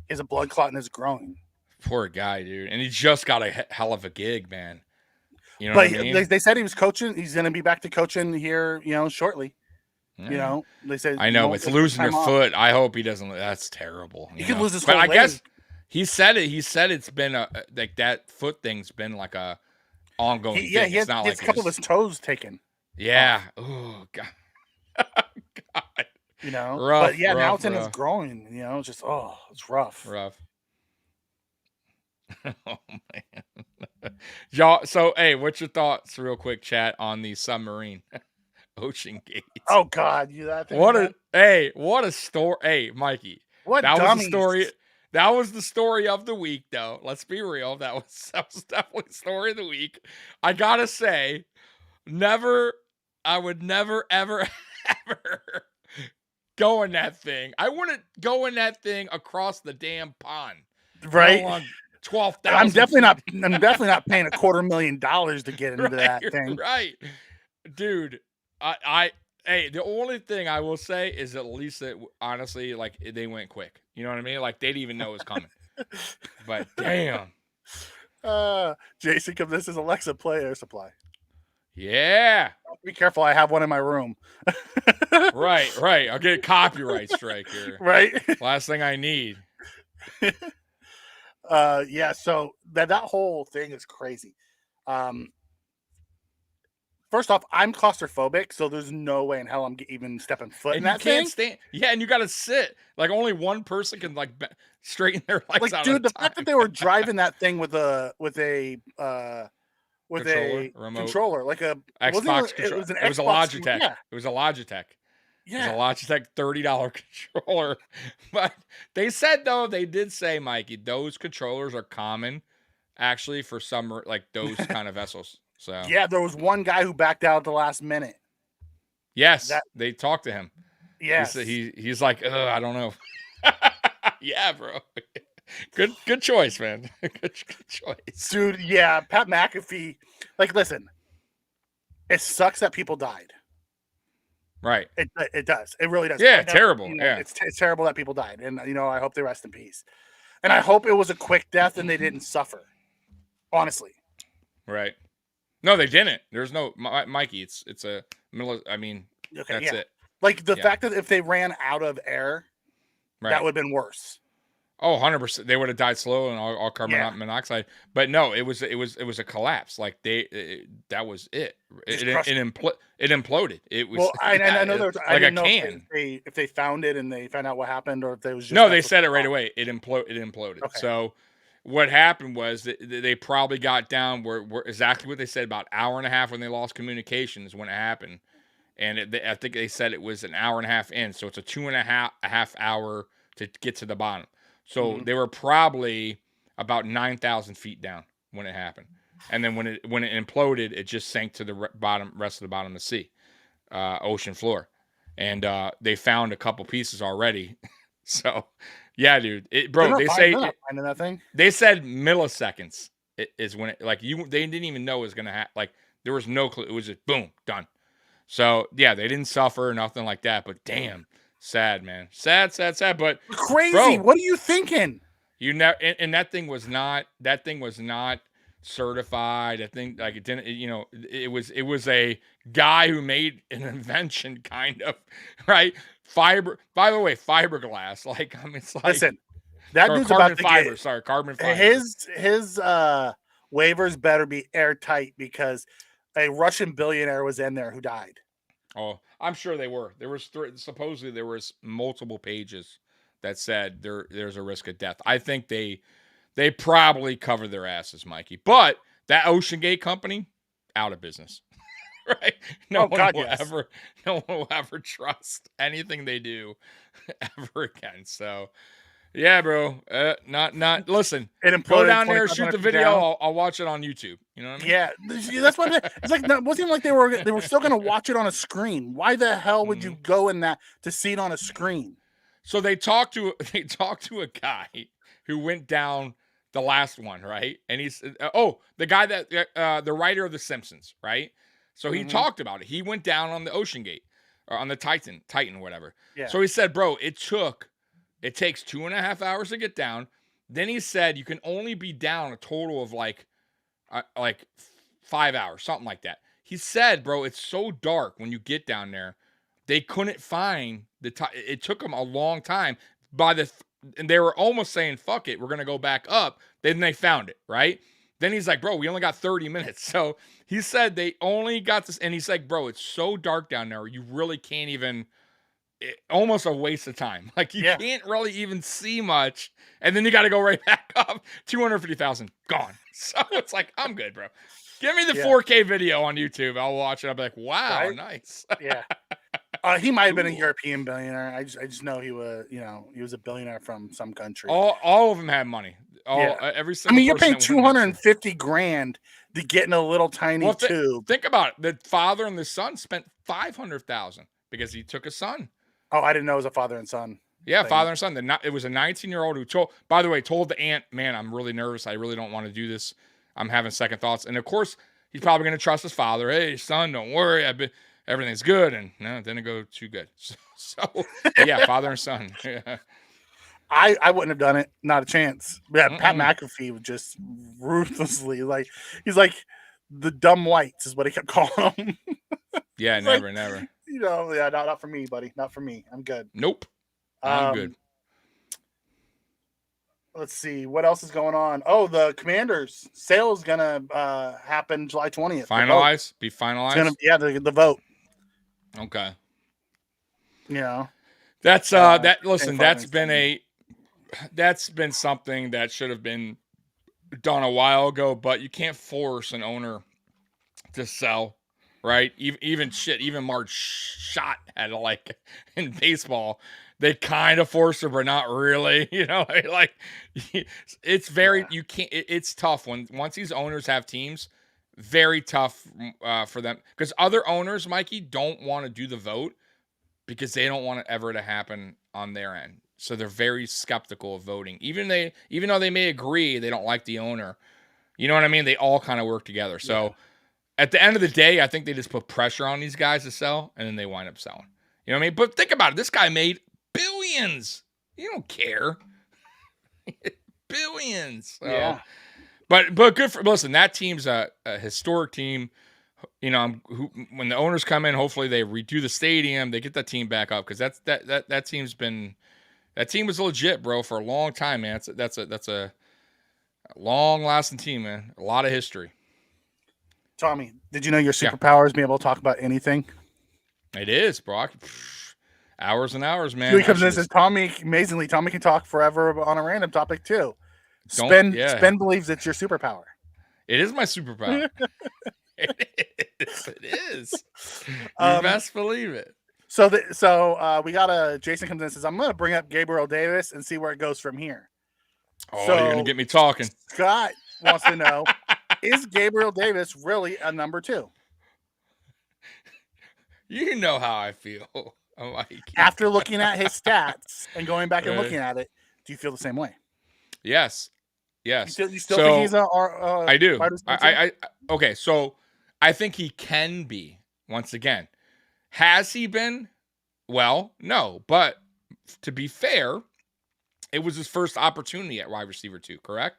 He has a blood clot in his groin. Poor guy, dude. And he just got a hell of a gig, man. You know what I mean? They said he was coaching. He's going to be back to coaching here, shortly. You know, they said. I know, it's losing your foot. I hope he doesn't. That's terrible. He could lose his whole leg. But I guess he said it. He said it's been like that foot thing's been like a ongoing thing. He has a couple of his toes taken. Yeah. Oh God. God. Rough, but now it's in his groin. It's just it's rough. Oh man. Y'all, so hey, what's your thoughts real quick, chat, on the submarine? OceanGate. Oh God, that thing. What a story. Hey, Mikey. What that dummies. Was the story. That was the story of the week, though. Let's be real. That was definitely the story of the week. I gotta say, I would never, ever, ever go in that thing. I wouldn't go in that thing across the damn pond. Right. 12,000. I'm definitely not paying $250,000 to get into that thing. Right. Dude, the only thing I will say is at least that honestly, like they went quick. You know what I mean? Like they didn't even know it was coming. But damn. Jason, this is Alexa play air supply. Yeah. Be careful, I have one in my room. Right. I'll get a copyright strike here. Right. Last thing I need. So that whole thing is crazy. First off, I'm claustrophobic, so there's no way in hell I'm even stepping foot in that thing. Stand. Yeah, and you got to sit. Like only one person can straighten their legs out. Dude, the fact that they were driving that thing with a controller, like a Xbox controller. It was an It was a Logitech. Yeah. It was a Logitech. Yeah. It was a Logitech $30 controller. But they said though, they did say, Mikey, those controllers are common actually for some those kind of vessels. So yeah, there was one guy who backed out at the last minute. Yes, they talked to him. Yes, he's like, I don't know. Yeah, bro. Good choice, man. Good choice, dude. Yeah, Pat McAfee. Listen, it sucks that people died. Right. It does. It really does. Yeah, terrible. Yeah, it's terrible that people died, and I hope they rest in peace. And I hope it was a quick death and they didn't suffer. Honestly. Right. No, they didn't. There's no Mikey. It's a I mean, Okay, that's yeah. it. Like the fact that if they ran out of air, Right. that would have been worse. Oh, 100%. They would have died slow and all carbon monoxide. But no, it was a collapse. Like that was it. It imploded. It was. Well, I know there was. I like didn't a know can. if they found it and they found out what happened, or if they was just. No, they said it right away. It imploded. Okay. So what happened was that they probably got down where exactly what they said, about hour and a half when they lost communications when it happened. And I think they said it was an hour and a half in. So it's a 2.5 hour to get to the bottom. So they were probably about 9,000 feet down when it happened. And then when it imploded, it just sank to the rest of the bottom of the sea, ocean floor. And they found a couple pieces already. So, yeah, dude. Bro, they say finding that thing. They said milliseconds is when it, like, they didn't even know it was going to happen. Like, there was no clue. It was just boom, done. So, yeah, they didn't suffer, nothing like that. But damn, sad, man. Sad. But crazy. Bro, what are you thinking? You know, and that thing was not certified. I think like it didn't. It was a guy who made an invention, kind of, right? Fiber. By the way, fiberglass. Like, I mean, it's like, listen, that dude's carbon about to fiber. get, Sorry, carbon fiber. His waivers better be airtight because a Russian billionaire was in there who died. Oh, I'm sure they were. There was supposedly there was multiple pages that said there's a risk of death. I think they probably covered their asses, Mikey. But that OceanGate company, out of business. Right? No one will ever trust anything they do ever again. So yeah, bro. Listen. Go down there, shoot the video. I'll watch it on YouTube. You know what I mean? Yeah, that's what it's like. It wasn't like they were still going to watch it on a screen. Why the hell would you go in that to see it on a screen? So they talked to a guy who went down the last one, right? And he's the guy that the writer of The Simpsons, right? So he talked about it. He went down on the OceanGate or on the Titan, whatever. Yeah. So he said, bro, it takes 2.5 hours to get down. Then he said you can only be down a total of like 5 hours, something like that. He said, bro, it's so dark when you get down there, they couldn't find the time. It took them a long time. And they were almost saying, fuck it, we're going to go back up. Then they found it, right? Then he's like, bro, we only got 30 minutes. So he said they only got this. And he's like, bro, it's so dark down there. You really can't even, almost a waste of time. Like you can't really even see much. And then you got to go right back up. 250,000 gone. So it's like, I'm good, bro. Give me the 4K video on YouTube. I'll watch it. I'll be like, wow, nice. Yeah. He might have been a European billionaire. I just know he was, he was a billionaire from some country. All of them had money. Every single. I mean, you're paying $250,000 to get in a little tiny tube. Think about it. The father and the son spent $500,000 because he took a son. Oh, I didn't know it was a father and son. Yeah, father and son. It was a 19-year-old who told the aunt, man, I'm really nervous. I really don't want to do this. I'm having second thoughts. And of course, he's probably going to trust his father. Hey, son, don't worry. Everything's good. And no, it didn't go too good. So yeah, father and son. Yeah. I wouldn't have done it. Not a chance. Yeah, Pat McAfee was just ruthlessly he's like the dumb whites is what he kept calling them. Yeah, never. Not for me, buddy. Not for me. I'm good. Nope. I'm good. Let's see what else is going on. Oh, the Commanders sale is gonna happen July 20th. Be finalized. It's the vote. Okay. Yeah. That's that's been something that should have been done a while ago, but you can't force an owner to sell, right? Even Marge Schott had in baseball, they kind of forced her, but not really, it's very, you can't, it's tough once these owners have teams, very tough for them because other owners, Mikey, don't want to do the vote because they don't want it ever to happen on their end. So they're very skeptical of voting. Even though they may agree, they don't like the owner. You know what I mean? They all kind of work together. So at the end of the day, I think they just put pressure on these guys to sell, and then they wind up selling. You know what I mean? But think about it. This guy made billions. You don't care. Billions. So, But good for listen. That team's a historic team. You know, when the owners come in, hopefully they redo the stadium, they get that team back up because that team's been that team was legit, bro, for a long time, man. That's a long lasting team, man. A lot of history. Tommy, did you know your superpower is being able to talk about anything? It is, bro. Hours and hours, man. Because this is Tommy. Amazingly, Tommy can talk forever on a random topic too. Spin believes it's your superpower. It is my superpower. It is. You best believe it. So we got Jason comes in and says, I'm going to bring up Gabriel Davis and see where it goes from here. Oh, so, you're going to get me talking. Scott wants to know, is Gabriel Davis really a number 2? You know how I feel. After looking at his stats and going back and looking at it, do you feel the same way? Yes. You still think he's I do. Okay, so I think he can be, once again. Has he been? Well, no. But to be fair, it was his first opportunity at wide receiver 2, correct?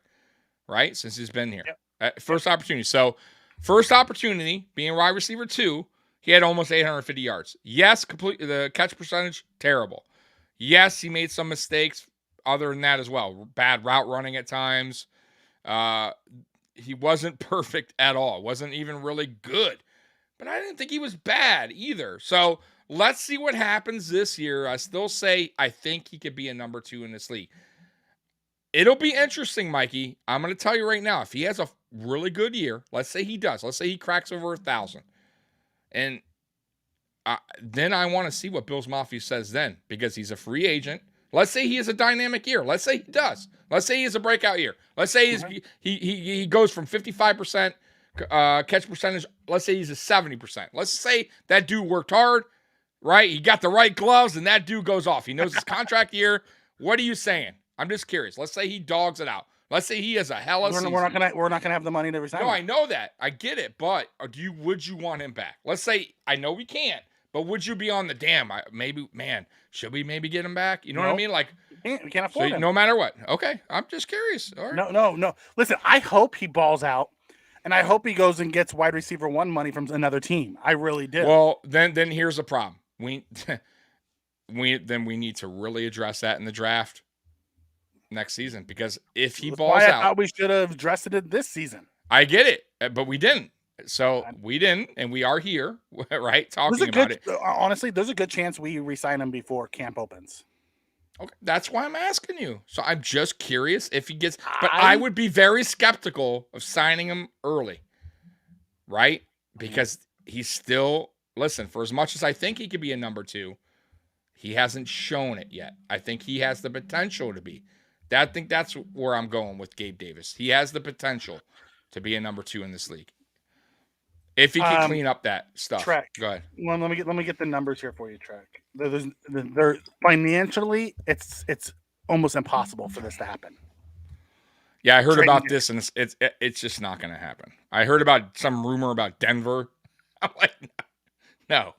Right? Since he's been here. Yep. First opportunity. So, first opportunity, being wide receiver 2, he had almost 850 yards. Yes, the catch percentage, terrible. Yes, he made some mistakes other than that as well. Bad route running at times. He wasn't perfect at all. Wasn't even really good. But I didn't think he was bad either. So let's see what happens this year. I still say I think he could be a number 2 in this league. It'll be interesting, Mikey. I'm going to tell you right now, if he has a really good year, let's say he does. Let's say he cracks over 1,000. And then I want to see what Bills Mafia says then, because he's a free agent. Let's say he has a dynamic year. Let's say he does. Let's say he has a breakout year. Let's say he goes from 55% catch percentage. Let's say he's a 70%. Let's say that dude worked hard, right? He got the right gloves, and that dude goes off. He knows his contract year. What are you saying? I'm just curious. Let's say he dogs it out. Let's say he has a hell of a season. We're not gonna have the money to resign. No, I know that. I get it. But would you want him back? Let's say I know we can't. But would you be on the damn? Should we maybe get him back? You know what I mean? Like, we can't afford him. No matter what. Okay, I'm just curious. All right. No. Listen, I hope he balls out, and I hope he goes and gets wide receiver 1 money from another team. I really do. Well, then here's the problem. We need to really address that in the draft next season, because if he balls out, I thought we should have addressed it this season. I get it, but we didn't. So we didn't, and we are here, right, talking about it. Honestly, there's a good chance we re-sign him before camp opens. Okay, that's why I'm asking you. So I'm just curious if he gets. But I would be very skeptical of signing him early, right? Because he's still, listen, for as much as I think he could be a number 2, he hasn't shown it yet. I think he has the potential to be. I think that's where I'm going with Gabe Davis. He has the potential to be a number 2 in this league. If he can clean up that stuff. Trek. Go ahead. Well, let me get the numbers here for you, Trek. They're financially, it's almost impossible for this to happen. Yeah, I heard about this, and it's just not going to happen. I heard about some rumor about Denver. I'm like, no.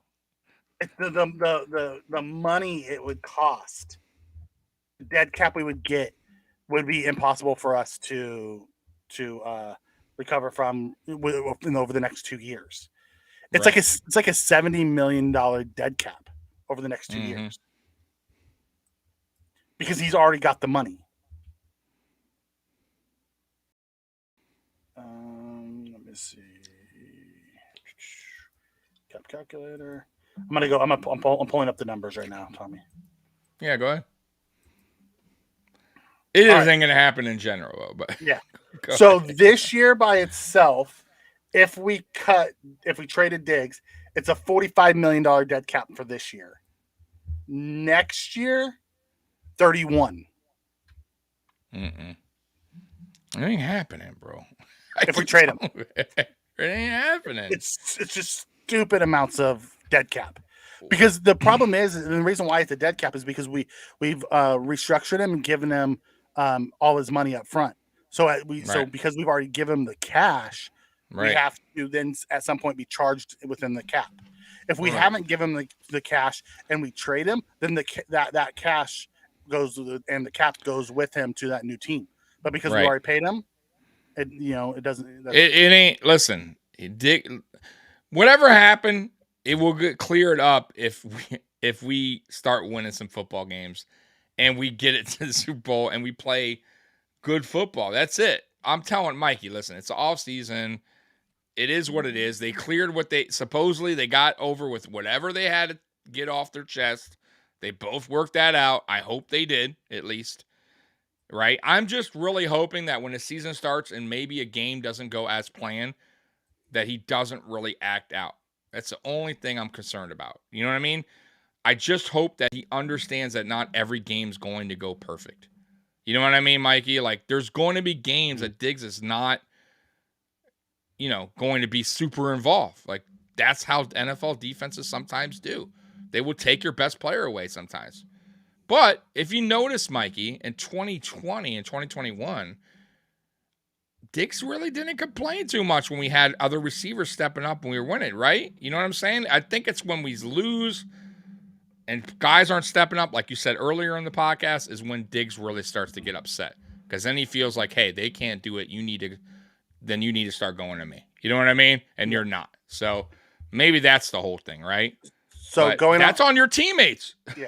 The money it would cost, the dead cap we would get, would be impossible for us to recover from over the next 2 years. It's right. It's like a $70 million dead cap over the next 2 years, because he's already got the money. Let me see. Cap calculator. I'm pulling up the numbers right now, Tommy. Yeah, go ahead. It isn't going to happen in general, though, but yeah. So this year by itself, if we traded Diggs, it's a $45 million dead cap for this year. Next year, 31. It ain't happening, bro. If we trade him, it ain't happening. It's just stupid amounts of dead cap. Because the problem is, and the reason why it's a dead cap is because we've restructured him and given him all his money up front. So because we've already given him the cash, we have to then at some point be charged within the cap. If we haven't given him the cash and we trade him, then that cash goes and the cap goes with him to that new team. But because we already paid him, It doesn't. It ain't. Listen, whatever happened, it will get cleared up if we start winning some football games, and we get it to the Super Bowl and we play good football. That's it. I'm telling Mikey, listen, it's off season. It is what it is. They cleared what they supposedly they got over with whatever they had to get off their chest. They both worked that out. I hope they did, at least. Right? I'm just really hoping that when the season starts and maybe a game doesn't go as planned, that he doesn't really act out. That's the only thing I'm concerned about. You know what I mean? I just hope that he understands that not every game's going to go perfect. You know what I mean, Mikey? Like, there's going to be games that Diggs is not, going to be super involved. Like, that's how NFL defenses sometimes do. They will take your best player away sometimes. But if you notice, Mikey, in 2020 and 2021, Diggs really didn't complain too much when we had other receivers stepping up when we were winning, right? You know what I'm saying? I think it's when we lose and guys aren't stepping up, like you said earlier in the podcast, is when Diggs really starts to get upset. Because then he feels like, hey, they can't do it. You need to start going to me. You know what I mean? And you're not. So maybe that's the whole thing, right? So but that's on your teammates. Yeah.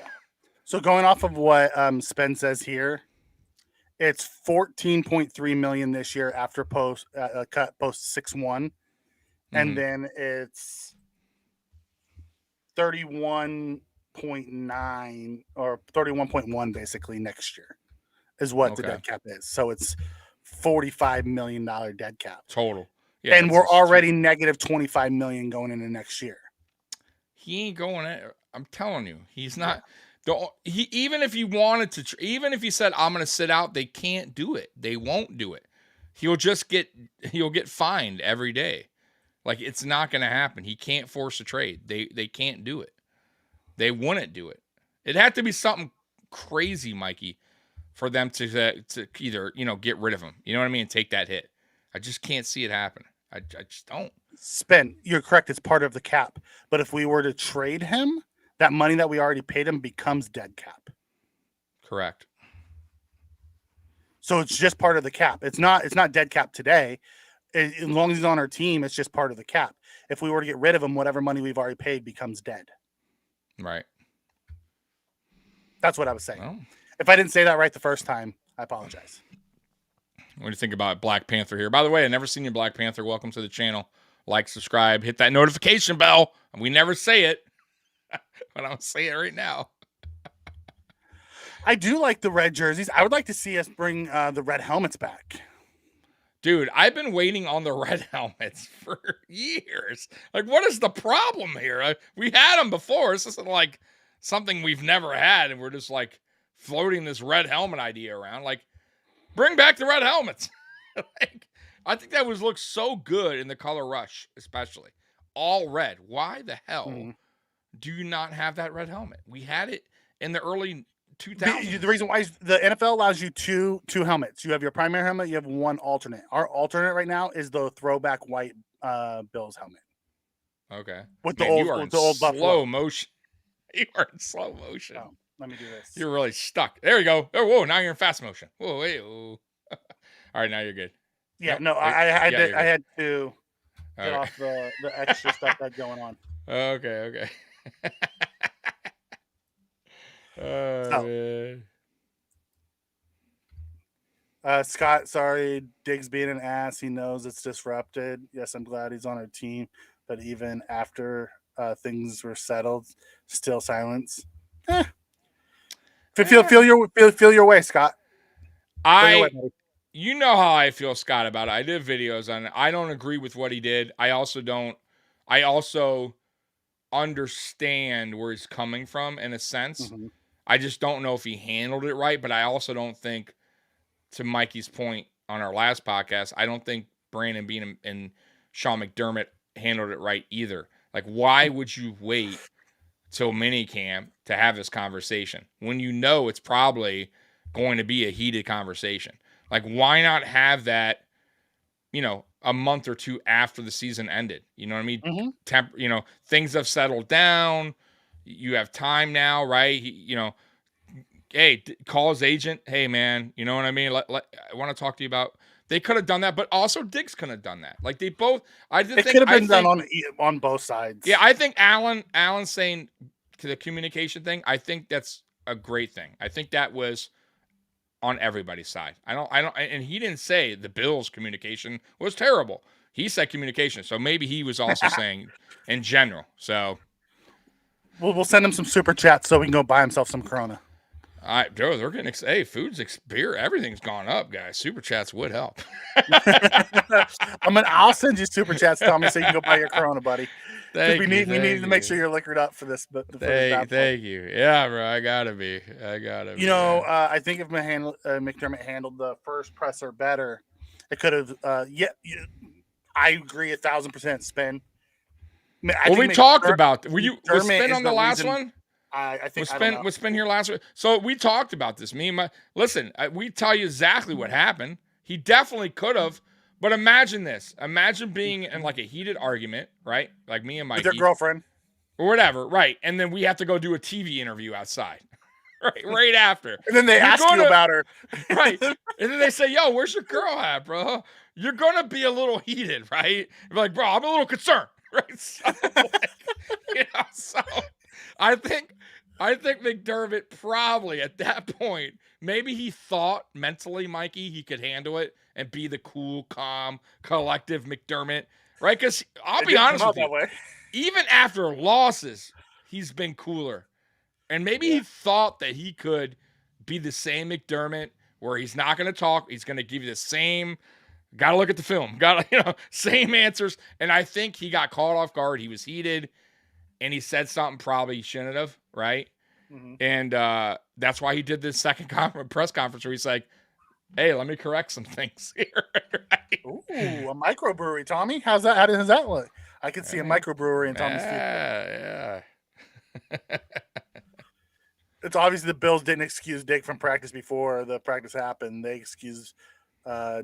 So going off of what Spen says here, it's $14.3 million this year after cut post 6-1, and then it's 31.9 or 31.1 basically next year is what the dead cap is. So it's $45 million dead cap total. Yeah, and we're already negative $25 million going into next year. He ain't going there. I'm telling you, he's not. He even if he wanted to, even if he said I'm going to sit out, they can't do it. They won't do it. He'll get fined every day. Like, it's not going to happen. He can't force a trade. They can't do it. They wouldn't do it. It had to be something crazy, Mikey, for them to either get rid of him. You know what I mean? And take that hit. I just can't see it happen. I just don't. Spen, you're correct. It's part of the cap. But if we were to trade him, that money that we already paid him becomes dead cap. Correct. So it's just part of the cap. It's not dead cap today. As long as he's on our team, it's just part of the cap. If we were to get rid of him, whatever money we've already paid becomes dead. Right. That's what I was saying. Well, if I didn't say that right the first time, I apologize. What do you think about Black Panther here? By the way, I've never seen you, Black Panther. Welcome to the channel. Like, subscribe, hit that notification bell. We never say it, but I'll say it right now. I do like the red jerseys. I would like to see us bring the red helmets back. Dude, I've been waiting on the red helmets for years. Like, what is the problem here? We had them before. This isn't like something we've never had, and we're just like floating this red helmet idea around. Like, bring back the red helmets. Like, I think that look so good in the color rush, especially all red. Why the hell do you not have that red helmet? We had it in the early 2000s. The reason why is the NFL allows you two helmets. You have your primary helmet. You have one alternate. Our alternate right now is the throwback white Bills helmet. Okay. With the old slow Buffalo motion. You are in slow motion. Oh, let me do this. You're really stuck. There you go. Oh, whoa, now you're in fast motion. Whoa, wait. All right, now you're good. Yeah, Nope. no, I had to get right. off the extra stuff that's going on. Okay. Man. Scott, sorry, Diggs being an ass. He knows it's disrupted. Yes, I'm glad he's on our team, but even after things were settled, still silence. Feel your way, Scott. You know how I feel, Scott, about it. I did videos on it. I don't agree with what he did. I also understand where he's coming from in a sense. Mm-hmm. I just don't know if he handled it right, but I also don't think, to Mikey's point on our last podcast, I don't think Brandon Beane and Sean McDermott handled it right either. Like, why would you wait till minicamp to have this conversation when you know it's probably going to be a heated conversation? Like, why not have that, a month or two after the season ended? You know what I mean? Mm-hmm. Things have settled down. You have time now, right? Hey, call his agent. Hey, man, you know what I mean? I want to talk to you about. They could have done that, but also Diggs couldn't have done that. Like they both, It could have been done on both sides. Yeah, I think Allen saying to the communication thing, I think that's a great thing. I think that was on everybody's side. I don't, and he didn't say the Bills' communication was terrible. He said communication, so maybe he was also saying in general. So we'll send him some super chats so he can go buy himself some Corona. Joe, they're getting beer, everything's gone up, guys. Super chats would help. I'll send you super chats, Tommy, so you can go buy your Corona, buddy. We need to make sure you're liquored up for this. But thank you. Yeah, bro, I gotta be. You know, I think if McDermott handled the first presser better, it could have. I agree 1,000% spin. We talked about. Was Spin on the last one? I think was Spin here last week. So we talked about this. We tell you exactly what happened. He definitely could have, but imagine this. Imagine being in like a heated argument, right? Like me and Mikey. With your girlfriend. Or whatever, right? And then we have to go do a TV interview outside. Right after. And then they ask you about her. Right. And then they say, yo, where's your girl at, bro? You're gonna be a little heated, right? You're like, bro, I'm a little concerned. Right. So, so I think McDermott probably at that point, maybe he thought mentally, Mikey, he could handle it and be the cool, calm, collective McDermott, right? Because I'll be honest with you, even after losses, he's been cooler. And maybe he thought that he could be the same McDermott where he's not going to talk. He's going to give you the same, got to look at the film, same answers. And I think he got caught off guard. He was heated. And he said something probably he shouldn't have, right? Mm-hmm. And that's why he did this second press conference where he's like, hey, let me correct some things here. Right? Ooh, a microbrewery, Tommy. How does that look? I could see a microbrewery in Tommy's future. Yeah. It's obviously the Bills didn't excuse Diggs from practice before the practice happened. They excused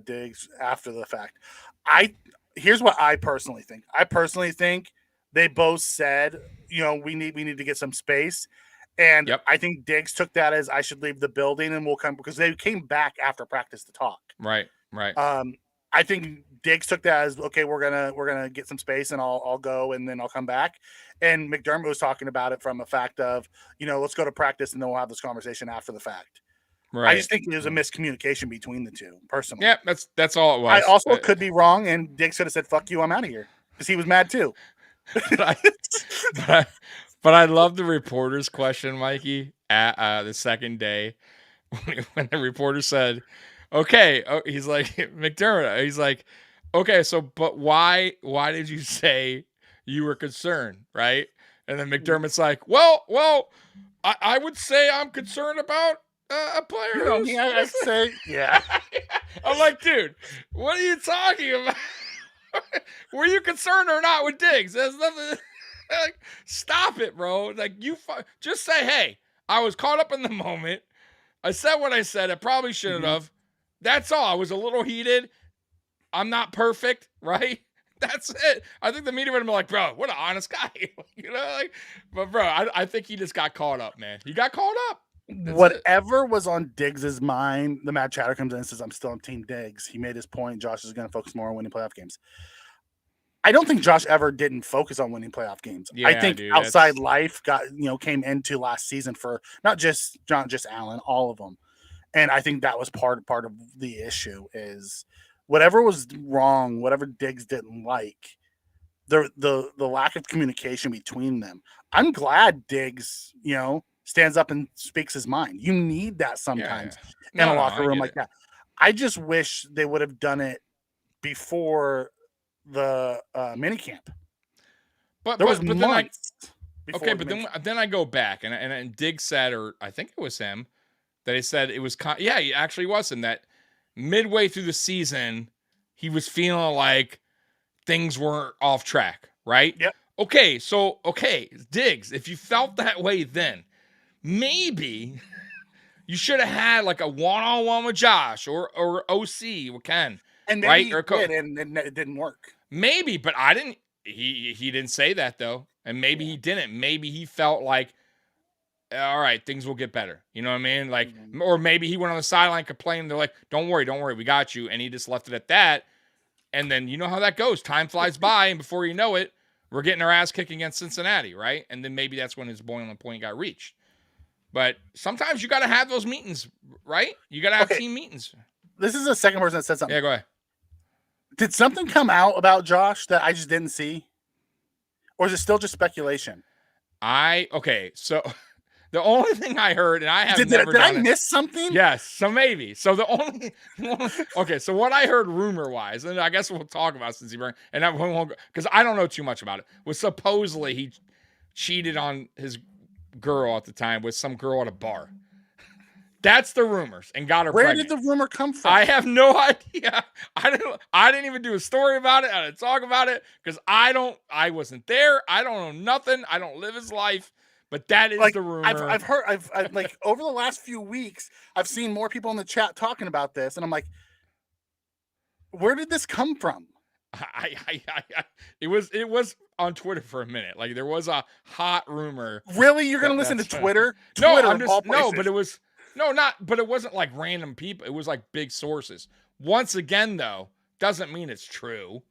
Diggs after the fact. Here's what I personally think. I personally think they both said, we need to get some space. And I think Diggs took that as I should leave the building and we'll come, because they came back after practice to talk. Right. I think Diggs took that as, okay, we're gonna get some space and I'll go and then I'll come back. And McDermott was talking about it from a fact of, let's go to practice and then we'll have this conversation after the fact. Right. I just think there's a miscommunication between the two, personally. Yeah, that's all it was. I also could be wrong, and Diggs could have said, "Fuck you, I'm out of here," because he was mad too. But I love the reporter's question, Mikey, at the second day when the reporter said, okay, he's like, McDermott, he's like, okay, so, but why did you say you were concerned, right? And then McDermott's like, well, I would say I'm concerned about a player. Yeah. I'm like, dude, what are you talking about? Were you concerned or not with Diggs? There's nothing. Like, stop it, bro. Like, just say, hey, I was caught up in the moment. I said what I said. I probably shouldn't have. That's all. I was a little heated. I'm not perfect, right? That's it. I think the media would have been like, bro, what an honest guy. But bro, I think he just got caught up, man. He got caught up. Whatever was on Diggs's mind, the Matt Chatter comes in and says, I'm still on Team Diggs. He made his point. Josh is going to focus more on winning playoff games. I don't think Josh ever didn't focus on winning playoff games. Yeah, I think outside life came into last season for not just Allen, all of them. And I think that was part of the issue is whatever was wrong, whatever Diggs didn't like, the lack of communication between them. I'm glad Diggs, stands up and speaks his mind. You need that sometimes in a locker room like that. I just wish they would have done it before the minicamp. But then I go back and Diggs said, or I think it was him, that he said it was he actually was him, that midway through the season he was feeling like things weren't off track, right? Yep. Okay, Diggs, if you felt that way then, maybe you should have had like a one-on-one with Josh or OC with Ken. And maybe he did, and it didn't work. Maybe, but I didn't. He didn't say that though, and maybe he didn't. Maybe he felt like all right, things will get better. You know what I mean? Like, or maybe he went on the sideline, complained. They're like, don't worry, we got you. And he just left it at that. And then you know how that goes. Time flies by, and before you know it, we're getting our ass kicked against Cincinnati, right? And then maybe that's when his boiling point got reached. But sometimes you got to have those meetings, right? You got to have team meetings. This is the second person that said something. Yeah, go ahead. Did something come out about Josh that I just didn't see? Or is it still just speculation? Okay, so the only thing I heard, and I have did I miss something? Yes, so maybe. So the only okay, so what I heard rumor wise, and I guess we'll talk about since he brought, and I won't because I don't know too much about it. Was supposedly he cheated on his girl at the time with some girl at a bar. That's the rumors, and got her Where pregnant. did the rumor come from? I have no idea. I didn't even do a story about it. I didn't talk about it because I wasn't there. I don't know nothing. I don't live his life. But that is the rumor. I've heard like over the last few weeks, I've seen more people in the chat talking about this, and I'm like, where did this come from? It was on Twitter for a minute. Like there was a hot rumor. Really, you're gonna listen to Twitter? No, but it was. No, but it wasn't like random people. It was like big sources. Once again, though, doesn't mean it's true.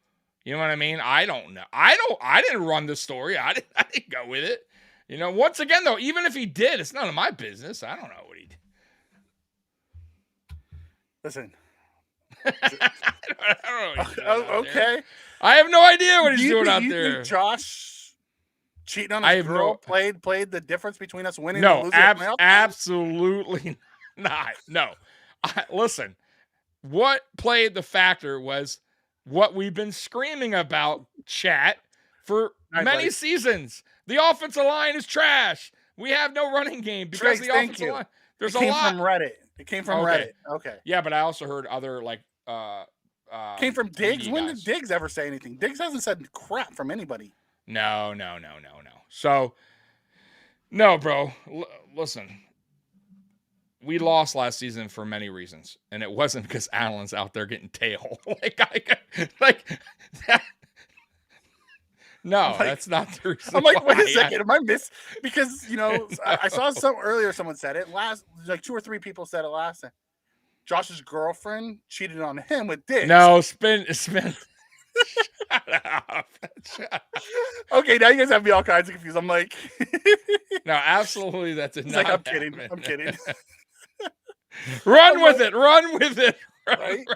You know what I mean? I don't know. I didn't run the story. I didn't go with it. You know, once again, though, even if he did, it's none of my business. I don't know what he did. Listen. I don't know what he's doing okay. There. I have no idea what he's doing out you there. Think Josh cheating on his girl played the difference between us winning and losing? Absolutely not. No. Listen, what played the factor was what we've been screaming about, chat, for many seasons. The offensive line is trash. We have no running game because the offensive line. There's a lot. It came from Reddit. It came from Reddit. Okay. Yeah, but I also heard other came from Diggs. When did Diggs ever say anything? Diggs hasn't said crap from anybody. No. So, no, bro. Listen, we lost last season for many reasons, and it wasn't because Allen's out there getting tail. No, that's not the reason. I'm like, wait a second, am I miss? Because I saw someone said it last, like 2 or 3 people said it last time. Josh's girlfriend cheated on him with Diggs. No, spin. Shut up. Okay, now you guys have me all kinds of confused. I'm like, no, absolutely, that's it. Like, I'm kidding. Run with it. Right?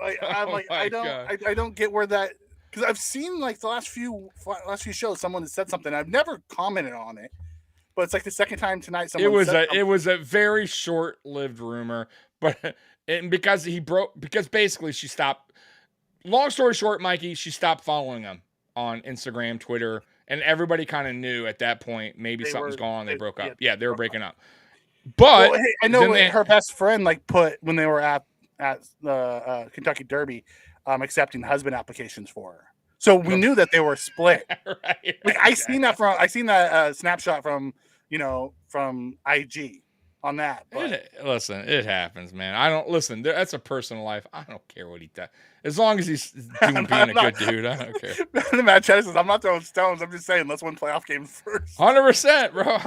I don't get where that, because I've seen like the last few shows someone has said something. I've never commented on it, but it's like the second time tonight someone it was a very short-lived rumor, but because basically she stopped. Long story short, Mikey, she stopped following him on Instagram, Twitter, and everybody kind of knew at that point maybe something's going on. They broke up. Yeah, they were breaking up. But I know her best friend like put when they were at the Kentucky Derby, accepting husband applications for her. So we knew that they were split. Right. Like I seen that snapshot from IG on that. But. Listen, it happens, man. I don't listen. That's a personal life. I don't care what he does. As long as he's being a good dude, I don't care. The match says, I'm not throwing stones. I'm just saying, let's win playoff games first. 100%, bro.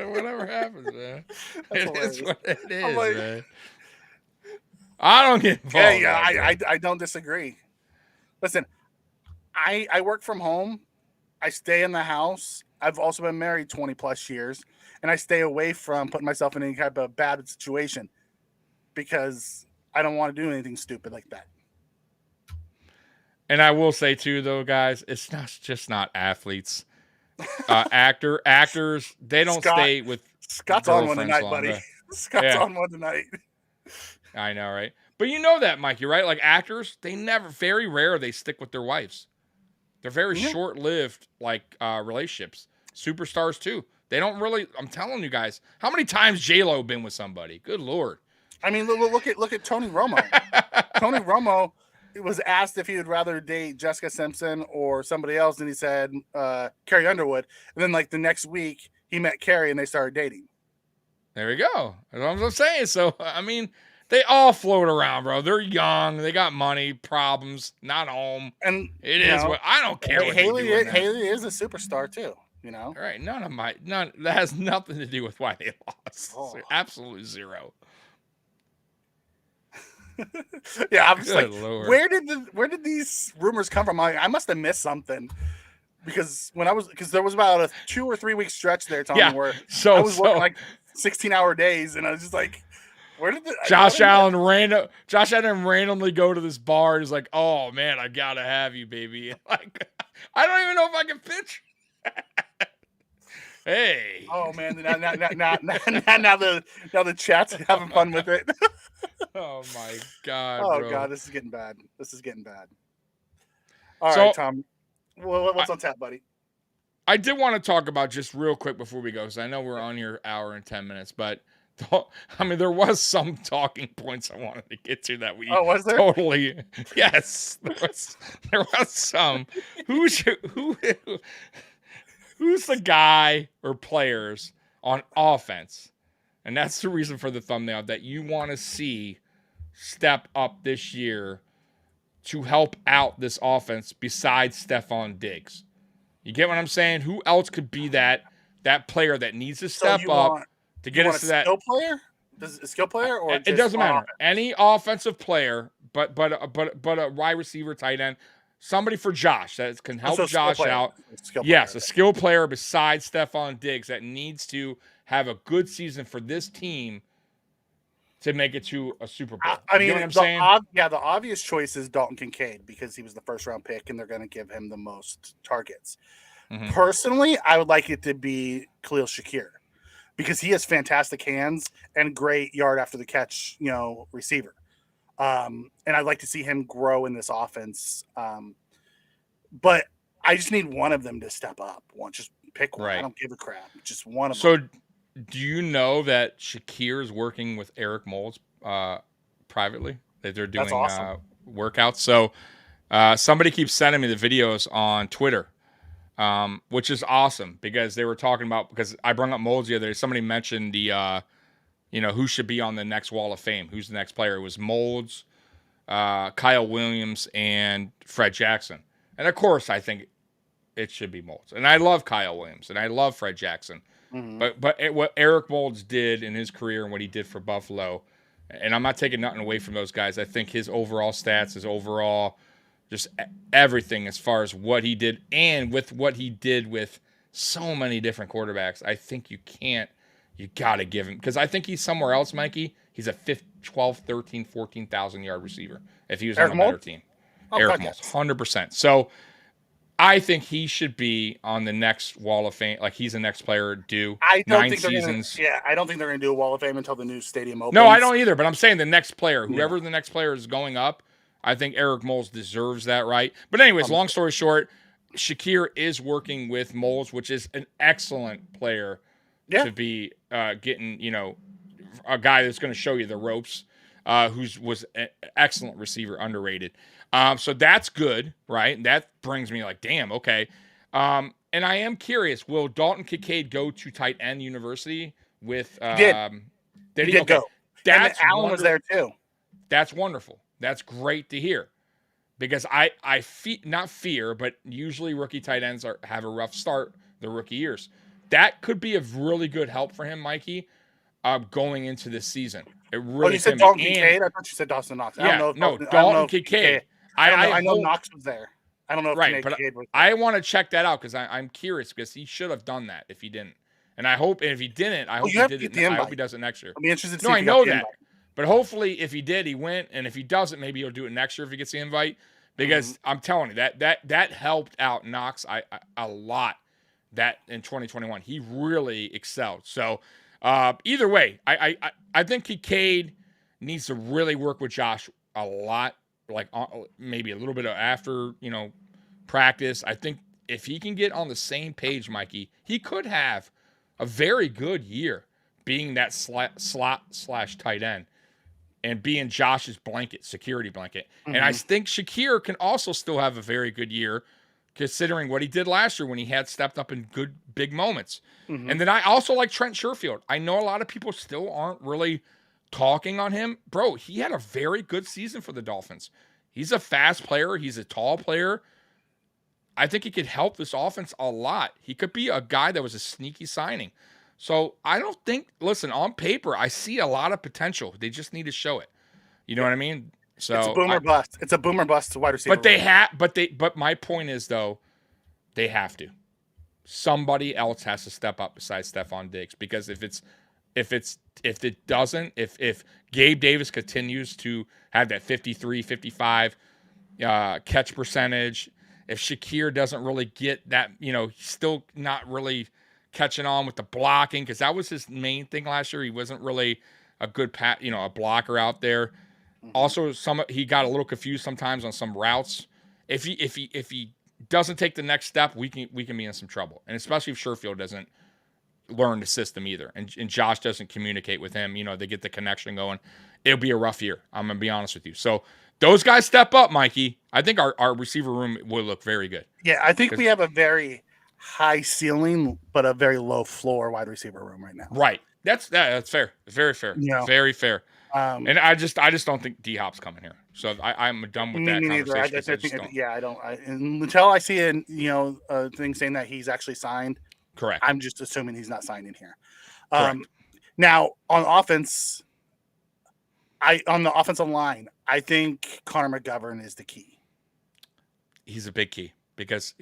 Whatever happens, man. It is what it is, man. I don't get involved. I don't disagree. Listen, I work from home. I stay in the house. I've also been married 20 plus years, and I stay away from putting myself in any type of bad situation because I don't want to do anything stupid like that. And I will say too, though, guys, it's just not athletes. Actors, they don't stay with Scott's on one tonight, buddy. Scott's on one tonight. I know, right? But you know that, Mikey, right? Like actors, very rare they stick with their wives. They're very short-lived, relationships. Superstars too. They don't really. I'm telling you guys, how many times J-Lo been with somebody? Good Lord. I mean, look at Tony Romo. Tony Romo was asked if he would rather date Jessica Simpson or somebody else, and he said Carrie Underwood. And then, the next week, he met Carrie, and they started dating. There we go. That's what I'm saying. So, I mean, they all float around, bro. They're young. They got money, problems, not home. And it is what I don't care. Haley is a superstar too. You know? All right, none that has nothing to do with why they lost. Oh. Absolutely zero. Yeah, I'm just Good like, Lord. where did these rumors come from? I must have missed something because there was about a 2 or 3 week stretch there, Tommy, Yeah. where So I was working like 16-hour days, and I was just like, where did Josh Allen randomly go to this bar and he's like, "Oh man, I gotta have you, baby." Like, I don't even know if I can pitch. Hey. Oh man, now the chat's having fun with it. Oh my God, Oh bro. God, this is getting bad. All So- right, Tom. What's on tap, buddy? I did want to talk about just real quick before we go, because I know we're on your hour and 10 minutes, but I mean, there was some talking points I wanted to get to that we was there? totally, yes, there was some. Who's the guy or players on offense? And that's the reason for the thumbnail that you want to see step up this year to help out this offense besides Stefon Diggs. You get what I'm saying? Who else could be that player that needs to step up to get us to that skill player? Does a skill player or it doesn't matter. Any offensive player, but a wide receiver, tight end, somebody for Josh that can help Josh out. Yes, a skill player besides Stefon Diggs that needs to have a good season for this team to make it to a Super Bowl. I mean, you know what I'm saying? The obvious choice is Dalton Kincaid because he was the first round pick and they're going to give him the most targets. Mhm. Personally, I would like it to be Khalil Shakir because he has fantastic hands and great yard after the catch, receiver. And I'd like to see him grow in this offense. But I just need one of them to step up. Just pick one. Right. I don't give a crap. Just one of So, them. do you know that Shakir is working with Eric Moulds privately? That they're doing workouts. So, somebody keeps sending me the videos on Twitter, which is awesome because they were talking about, because I brought up Moulds the other day. Somebody mentioned the, who should be on the next Wall of Fame. Who's the next player? It was Moulds, Kyle Williams, and Fred Jackson. And of course, I think it should be Moulds. And I love Kyle Williams and I love Fred Jackson. Mm-hmm. But what Eric Moulds did in his career and what he did for Buffalo, and I'm not taking nothing away from those guys. I think his overall stats, his overall just everything as far as what he did and with what he did with so many different quarterbacks, I think you got to give him, because I think he's somewhere else, Mikey. He's a 12, 13, 14,000 yard receiver if he was on a better team. Eric Moulds, 100%. So I think he should be on the next Wall of Fame. Like, he's the next player due. I don't 9 think seasons. I don't think they're going to do a Wall of Fame until the new stadium opens. No, I don't either. But I'm saying the next player, whoever the next player is going up, I think Eric Moulds deserves that right. But anyways, long story short, Shakir is working with Moulds, which is an excellent player to be getting, a guy that's going to show you the ropes, was an excellent receiver, underrated. So that's good, right? That brings me like, damn, okay. And I am curious, will Dalton Kincaid go to tight end university with he did go. That's and Allen was there too. That's wonderful. That's great to hear. Because I not fear, but usually rookie tight ends have a rough start the rookie years. That could be a really good help for him, Mikey, going into this season. It really you said Dalton Kincaid? I thought you said Dawson Knox. Dalton Kincaid. I know Knox was there. I don't know if Kincaid was there. I want to check that out because I'm curious, because he should have done that if he didn't. And I hope, and if he didn't, I hope he did it. I hope he does it next year. I'll be interested to see No, if I he know got the that. invite. But hopefully, if he did, he went. And if he doesn't, maybe he'll do it next year if he gets the invite. Because I'm telling you, that helped out Knox a lot. That in 2021, he really excelled. So either way, I think Kincaid needs to really work with Josh a lot, like maybe a little bit after practice. I think if he can get on the same page, Mikey, he could have a very good year being that slot/tight end and being Josh's security blanket. And I think Shakir can also still have a very good year considering what he did last year when he had stepped up in good big moments. And then I also like Trent Sherfield. I know a lot of people still aren't really talking on him. Bro, he had a very good season for the Dolphins. He's a fast player. He's a tall player. I think he could help this offense a lot. He could be a guy that was a sneaky signing. So I don't think, listen, on paper, I see a lot of potential. They just need to show it. You know what I mean? So it's a boomer bust. It's a boomer bust wide receiver. But my point is though, they have to. Somebody else has to step up besides Stefon Diggs, because if Gabe Davis continues to have that 53, 55 catch percentage, if Shakir doesn't really get that, he's still not really catching on with the blocking, because that was his main thing last year. He wasn't really a good a blocker out there. Mm-hmm. Also, he got a little confused sometimes on some routes. If he doesn't take the next step, we can be in some trouble, and especially if Sherfield doesn't learn the system either, and Josh doesn't communicate with him. They get the connection going. It'll be a rough year. I'm gonna be honest with you. So those guys step up, Mikey. I think our receiver room will look very good. Yeah, I think we have a very high ceiling but a very low floor wide receiver room right now. Right. That's fair. Very fair. Yeah. Very fair. And I just don't think D-Hop's coming here. So I'm done with that conversation. Until I see a thing saying that he's actually signed. Correct. I'm just assuming he's not signing here. Correct. Now on offense, on the offensive line, I think Connor McGovern is the key. He's a big key, because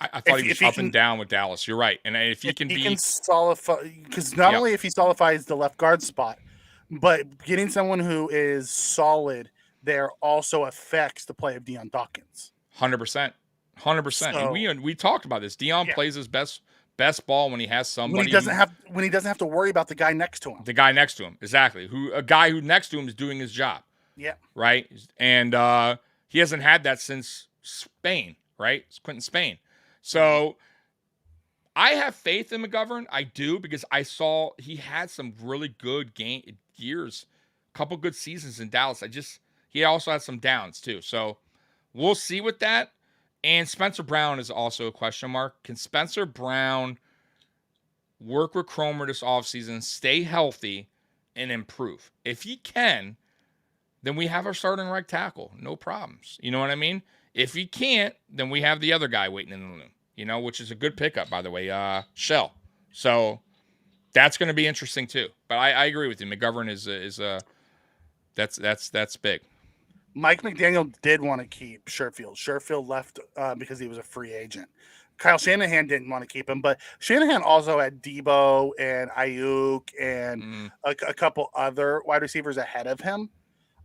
I thought he was up and down with Dallas. You're right. And if he can solidify, because not only if he solidifies the left guard spot, but getting someone who is solid there also affects the play of Deion Dawkins. 100%. 100%. And we talked about this. Deion plays his best ball when he has somebody when he doesn't have to worry about the guy next to him. The guy next to him, exactly. A guy who next to him is doing his job. Yeah. Right? And he hasn't had that since Spain, right? It's Quentin Spain. So I have faith in McGovern. I do, because I saw he had some really good years, a couple good seasons in Dallas. He also had some downs too. So we'll see with that. And Spencer Brown is also a question mark. Can Spencer Brown work with Cromer this offseason, stay healthy, and improve? If he can, then we have our starting right tackle. No problems. You know what I mean? If he can't, then we have the other guy waiting in the room, which is a good pickup, by the way, Shell. So that's going to be interesting too. But I agree with you. McGovern that's big. Mike McDaniel did want to keep Sherfield. Sherfield left because he was a free agent. Kyle Shanahan didn't want to keep him, but Shanahan also had Debo and Ayuk and a couple other wide receivers ahead of him.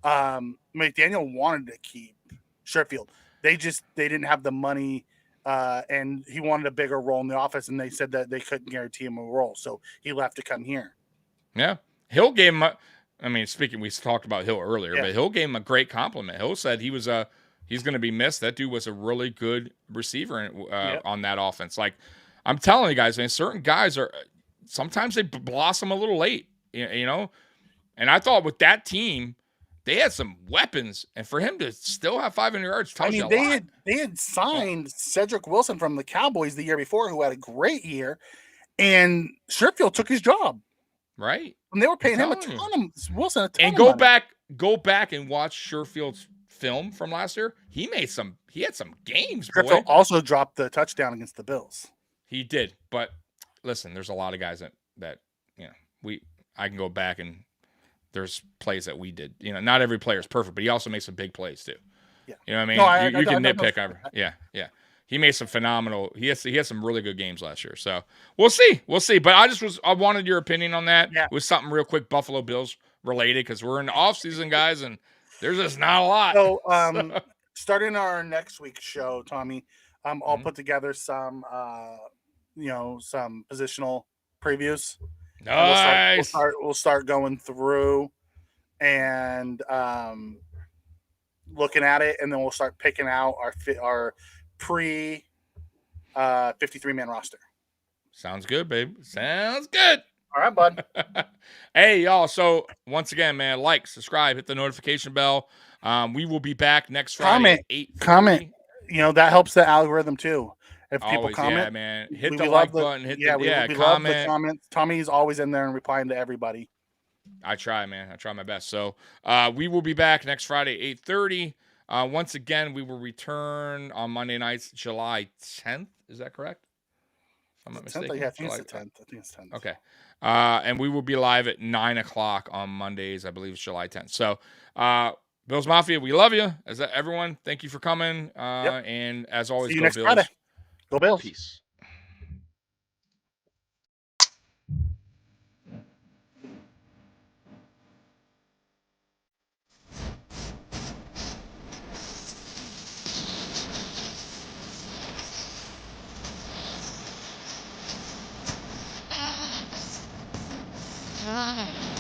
McDaniel wanted to keep Sherfield. They didn't have the money, and he wanted a bigger role in the office, and they said that they couldn't guarantee him a role, so he left to come here. Yeah, Hill gave him. We talked about Hill earlier, but Hill gave him a great compliment. Hill said he's going to be missed. That dude was a really good receiver on that offense. Like, I'm telling you guys, man, certain guys sometimes they blossom a little late, And I thought with that team, they had some weapons, and for him to still have 500 yards tells you a lot. They had signed Cedric Wilson from the Cowboys the year before, who had a great year, and Sherfield took his job. Right. And they were paying him Wilson a ton and of money. go back and watch Sherfield's film from last year. He had some games. Sherfield also dropped the touchdown against the Bills. He did, but listen, there's a lot of guys that I can go back and there's plays that we did. Not every player is perfect, but he also makes some big plays too. Yeah. You know what I mean? You can nitpick over. Yeah. He made some phenomenal. He has some really good games last year. So we'll see. But I wanted your opinion on that. Yeah. It was something real quick, Buffalo Bills related, because we're in the off season, guys, and there's just not a lot. So starting our next week's show, Tommy, I'll put together some some positional previews. Nice. We'll start going through and looking at it, and then we'll start picking out our pre 53-man roster. Sounds good, babe. Sounds good. All right, bud. Hey, y'all. So once again, man, like, subscribe, hit the notification bell. We will be back next Friday at 8:30. Comment. That helps the algorithm too. If people always, comment, yeah, man. Hit the like button. We comment. love the comments. Tommy's always in there and replying to everybody. I try, man. I try my best. So we will be back next Friday, 8:30. Once again, we will return on Monday nights, July 10th. Is that correct? If I'm not mistaken. Yeah, I think it's the 10th. I think it's 10th. Okay. And we will be live at 9 o'clock on Mondays. I believe it's July 10th. So, Bills Mafia, we love you. As everyone, thank you for coming. And as always, See you go next Bills. Friday. Go Bills. Peace. Ah.